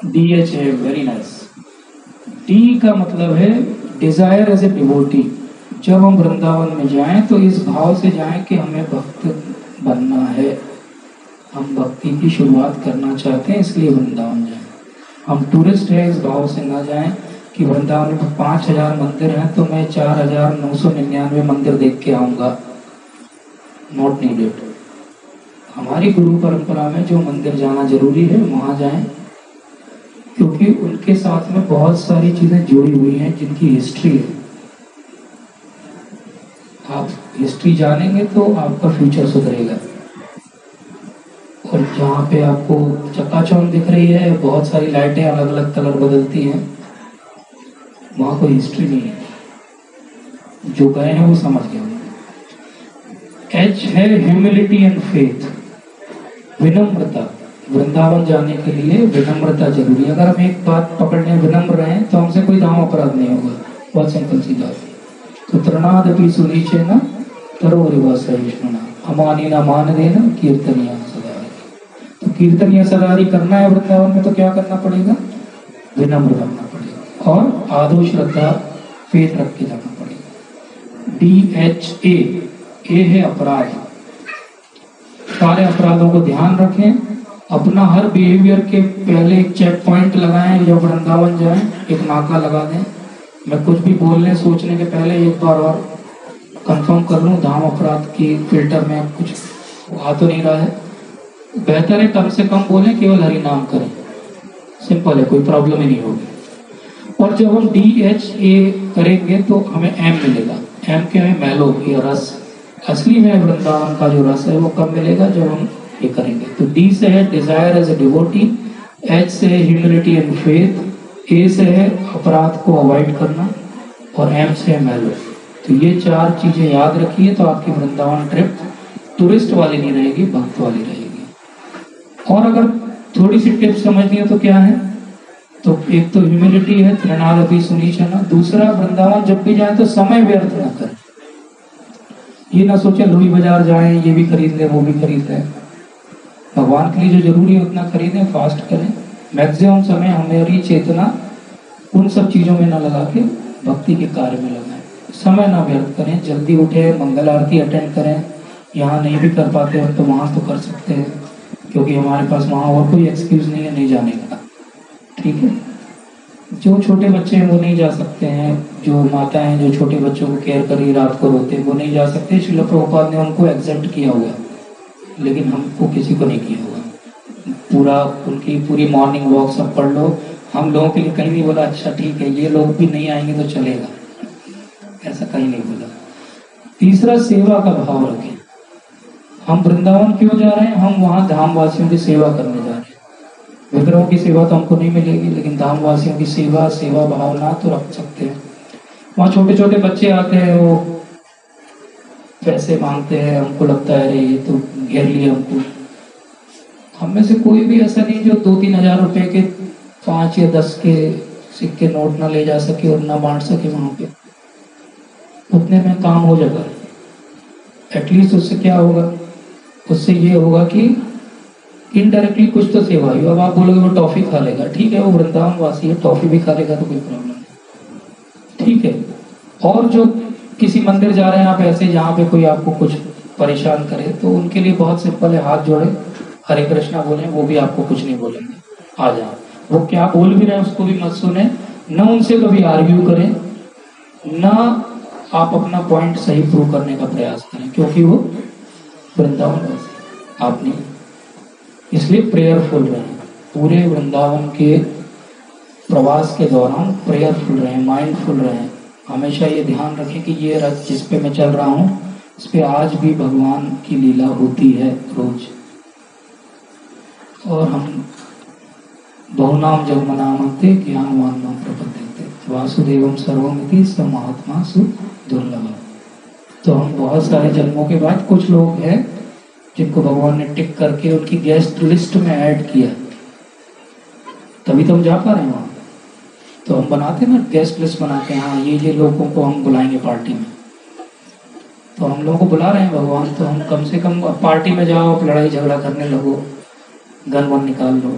DHA, very nice. D का मतलब है डिजायर एज ए डिवोटी। जब हम वृंदावन में जाएं तो इस भाव से जाएं कि हमें भक्त बनना है, हम भक्ति की शुरुआत करना चाहते हैं, इसलिए वृंदावन जाएं। हम टूरिस्ट हैं इस भाव से ना जाएं कि वृंदावन में 5000 मंदिर हैं तो मैं 4999 मंदिर देख के आऊंगा। Not needed. हमारी गुरु परंपरा में जो मंदिर जाना जरूरी है वहां जाएं, क्योंकि उनके साथ में बहुत सारी चीजें जुड़ी हुई हैं जिनकी हिस्ट्री है। आप हिस्ट्री जानेंगे तो आपका फ्यूचर सुधरेगा। और जहाँ पे आपको चकाचौंध दिख रही है, बहुत सारी लाइटें अलग अलग कलर बदलती हैं, वहां कोई हिस्ट्री नहीं है। जो गए हैं वो समझ गए होंगे। H है ह्यूमिलिटी एंड फेथ, विनम्रता। वृंदावन जाने के लिए विनम्रता जरूरी है। अगर हम एक बात पकड़ने विनम्र रहे तो हमसे कोई दाम अपराध नहीं होगा। बहुत सिंपल सी बात। तो तृणादपि सुनीचेन तरोरिव सहिष्णुना अमानिना मानदेन कीर्तनीय सदारी। तो कीर्तनीय सदारी करना है वृंदावन में तो क्या करना पड़ेगा? विनम्र बनना पड़ेगा और आदो श्रद्धा फेथ रख के जाना पड़ेगा। DHA, ए है अपराध। सारे अपराधों को ध्यान रखें, अपना हर बिहेवियर के पहले एक चेक पॉइंट लगाएं। जब वृंदावन जाएं एक नाका लगा दें। मैं कुछ भी बोलने सोचने के पहले एक बार और कंफर्म कर लूं धाम अपराध की फिल्टर में कुछ आ तो नहीं रहा है। बेहतर है कम से कम बोलें, केवल हरि नाम करें। सिंपल है, कोई प्रॉब्लम ही नहीं होगी। और जब हम DHA करेंगे तो हमें M मिलेगा। M क्या है? मैलो, ये रस। असली में वृंदावन का जो रस है वो कब मिलेगा? जब हम ये करेंगे। तो D से है desire as a devotee, H से है ह्यूमिलिटी एंड फेथ, A से है अपराध को अवॉइड करना और M से है मैलो। तो ये 4 चीजें याद रखिए तो आपकी वृंदावन ट्रिप टूरिस्ट वाली नहीं रहेगी, भक्त वाली रहेगी। और अगर थोड़ी सी टिप्स समझनी है तो क्या है? तो एक तो ह्यूमिलिटी है, तृणादपि सुनीचेन। दूसरा, वृंदावन जब भी जाए तो समय व्यर्थ ना करें। ये ना सोचे लुई बाजार जाएं, ये भी खरीद लें वो भी खरीद लें। भगवान के लिए जो जरूरी है उतना खरीदें, फास्ट करें। मैक्सिमम समय हमारी चेतना उन सब चीजों में ना लगा के भक्ति के कार्य में लगाएं। समय ना व्यर्थ करें, जल्दी उठे, मंगल आरती अटेंड करें। यहाँ नहीं भी कर पाते हम तो वहां तो कर सकते हैं, क्योंकि हमारे पास वहां और कोई एक्सक्यूज नहीं है नहीं जाने का। ठीक है। जो छोटे बच्चे हैं वो नहीं जा सकते हैं, जो माता हैं जो छोटे बच्चों को केयर कर रही रात को रोते हैं वो नहीं जा सकते। श्रील प्रभुपाद ने उनको एग्जेप्ट किया हुआ, लेकिन हमको किसी को नहीं किया हुआ। पूरा उनकी पूरी मॉर्निंग वॉक सब पढ़ लो। हम लोगों के लिए कहीं नहीं बोला अच्छा ठीक है ये लोग भी नहीं आएंगे तो चलेगा, ऐसा कहीं नहीं बोला। तीसरा, सेवा का भाव रखें। हम वृंदावन क्यों जा रहे हैं? हम वहाँ धामवासियों की सेवा करने जा रहे हैं। विग्रहों की सेवा तो हमको नहीं मिलेगी, लेकिन धामवासियों की सेवा भावना तो रख सकते हैं। वहाँ छोटे छोटे बच्चे आते हैं, वो पैसे मांगते हैं, हमको लगता है अरे ये तो घेर लिया हमको। हम में से कोई भी ऐसा नहीं जो 2-3 हजार रुपए के 5 या 10 के सिक्के नोट ना ले जा सके और ना बांट सके वहां पे। उतने में काम हो जाएगा। एटलीस्ट उससे क्या होगा? उससे ये होगा कि इनडायरेक्टली कुछ तो सेवा हुई। अब आप बोलोगे वो टॉफी खा लेगा, ठीक है वो वृंदावन वासी है, टॉफी भी खा लेगा तो कोई प्रॉब्लम नहीं, ठीक है। और जो किसी मंदिर जा रहे हैं आप ऐसे जहाँ पे कोई आपको कुछ परेशान करे, तो उनके लिए बहुत सिंपल है, हाथ जोड़े हरे कृष्णा बोलें, वो भी आपको कुछ नहीं बोलेंगे। आ जाओ, वो क्या बोल भी रहे हैं उसको भी मत सुने, न उनसे कभी आर्ग्यू करें, न आप अपना पॉइंट सही प्रूव करने का प्रयास करें, क्योंकि वो वृंदावन वासी आप नहीं। इसलिए प्रेयरफुल रहें, पूरे वृंदावन के प्रवास के दौरान प्रेयरफुल रहें, माइंडफुल रहें। हमेशा ये ध्यान रखें कि ये रथ जिस पे मैं चल रहा हूँ इस पे आज भी भगवान की लीला होती है रोज। और हम बहुनाम जगमनामते ज्ञानवान नाम प्रपद्यते वासुदेवम सर्वमिति स महात्मा सु दुर्लभ। तो हम बहुत सारे जन्मों के बाद कुछ लोग हैं जिनको भगवान ने टिक करके उनकी गेस्ट लिस्ट में ऐड किया, तभी तो हम जा पा रहे हैं वहाँ। तो हम बनाते हैं ना, गेस्ट लिस्ट बनाते हैं, हाँ ये लोगों को हम बुलाएंगे पार्टी में, तो हम लोगों को बुला रहे हैं भगवान, तो हम कम से कम पार्टी में जाओ, आप लड़ाई झगड़ा करने लगो, गन वन निकाल लो,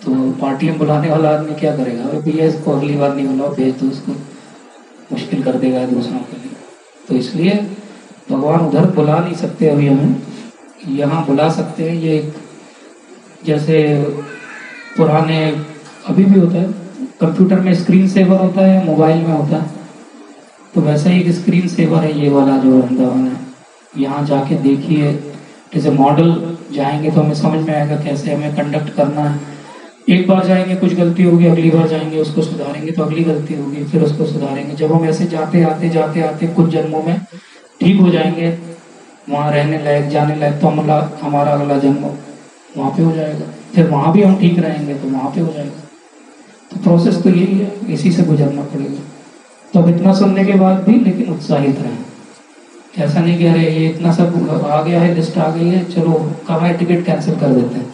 तो पार्टी में बुलाने वाला आदमी क्या करेगा? अरे भैया इसको अगली बार नहीं बुलाओ, भेज दो उसको, मुश्किल कर देगा दूसरों के लिए। तो इसलिए भगवान उधर बुला नहीं सकते, अभी हमें यहाँ बुला सकते हैं। ये जैसे पुराने अभी भी होता है, कंप्यूटर में स्क्रीन सेवर होता है, मोबाइल में होता है, तो वैसा ही एक स्क्रीन सेवर है ये वाला जो वृंदावन है। यहाँ जाके देखिए, जैसे मॉडल जाएंगे तो हमें समझ में आएगा कैसे हमें कंडक्ट करना है। एक बार जाएंगे कुछ गलती होगी, अगली बार जाएंगे उसको सुधारेंगे तो अगली गलती होगी, फिर उसको सुधारेंगे। जब हम ऐसे जाते आते कुछ जन्मों में ठीक हो जाएंगे, वहाँ रहने लायक जाने लायक, तो हमारा अगला जन्म वहाँ पे हो जाएगा, फिर वहाँ भी हम ठीक रहेंगे तो वहाँ पे हो जाएगा। तो प्रोसेस तो यही है, इसी से गुजरना पड़ेगा। तो अब इतना सुनने के बाद भी लेकिन उत्साहित रहें, ऐसा नहीं कि अरे ये इतना सब आ गया है, लिस्ट आ गई है, चलो कब है टिकट कैंसिल कर देते हैं,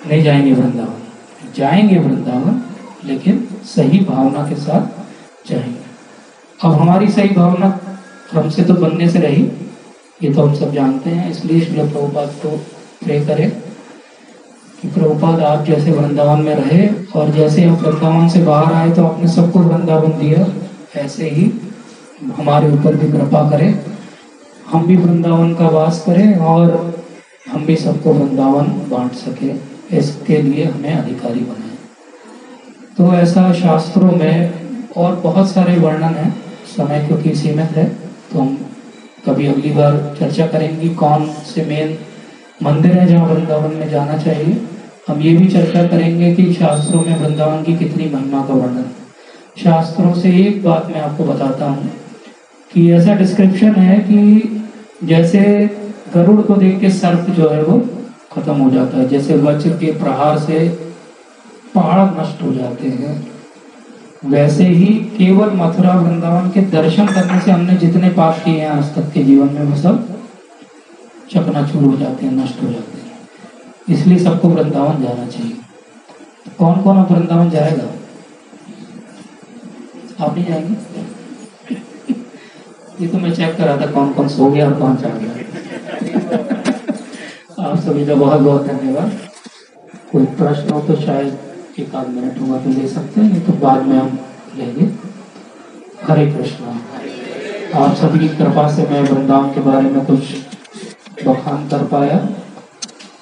नहीं जाएंगे वृंदावन। जाएंगे वृंदावन लेकिन सही भावना के साथ जाएंगे। अब हमारी सही भावना हमसे तो बनने से रही, ये तो हम सब जानते हैं। इसलिए श्रील प्रभुपाद को प्रे करें कि प्रभुपाद आप जैसे वृंदावन में रहे, और जैसे हम वृंदावन से बाहर आए तो आपने सबको वृंदावन दिया, ऐसे ही हमारे ऊपर भी कृपा करें, हम भी वृंदावन का वास करें और हम भी सबको वृंदावन बांट सके, इसके लिए हमें अधिकारी बनाए। तो ऐसा शास्त्रों में और बहुत सारे वर्णन है, समय क्योंकि सीमित है तो हम कभी अगली बार चर्चा करेंगे कौन से मेन मंदिर है जहाँ वृंदावन में जाना चाहिए। हम ये भी चर्चा करेंगे कि शास्त्रों में वृंदावन की कितनी महिमा का वर्णन है। शास्त्रों से एक बात मैं आपको बताता हूँ कि ऐसा डिस्क्रिप्शन है कि जैसे गरुड़ को देख के सर्प जो है वो खत्म हो जाता है, जैसे वज्र के प्रहार से पहाड़ नष्ट हो जाते हैं, वैसे ही केवल मथुरा वृंदावन के दर्शन करने से हमने जितने पाप किए हैं आज तक के जीवन में वो सब चकनाचूर हो जाते हैं, नष्ट हो जाते हैं। इसलिए सबको वृंदावन जाना चाहिए। कौन कौन अब वृंदावन जाएगा? आप नहीं जाएंगे? ये तो मैं चेक कर रहा था कौन कौन सो गया और कौन जाग गया। आप सभी का बहुत बहुत धन्यवाद। कोई प्रश्न हो तो शायद एक आध मिनट हुआ तो ले सकते हैं, नहीं तो बाद में हम लेंगे। हरे कृष्णा। आप सभी की कृपा से मैं वृंदावन के बारे में कुछ बखान कर पाया।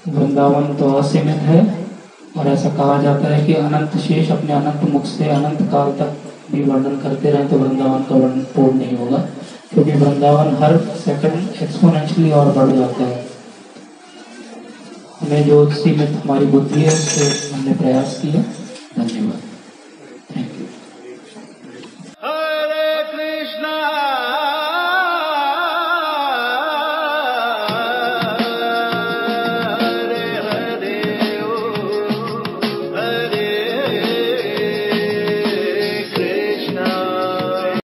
वृंदावन तो असीमित है और ऐसा कहा जाता है कि अनंत शेष अपने अनंत मुख से अनंत काल तक भी वर्णन करते रहे तो वृंदावन का वर्णन पूर्ण नहीं होगा, क्योंकि वृंदावन हर सेकंड एक्सपोनेंशियली और बढ़ जाता है। हमें जो सीमित हमारी बुद्धि है उससे हमने प्रयास किया। धन्यवाद।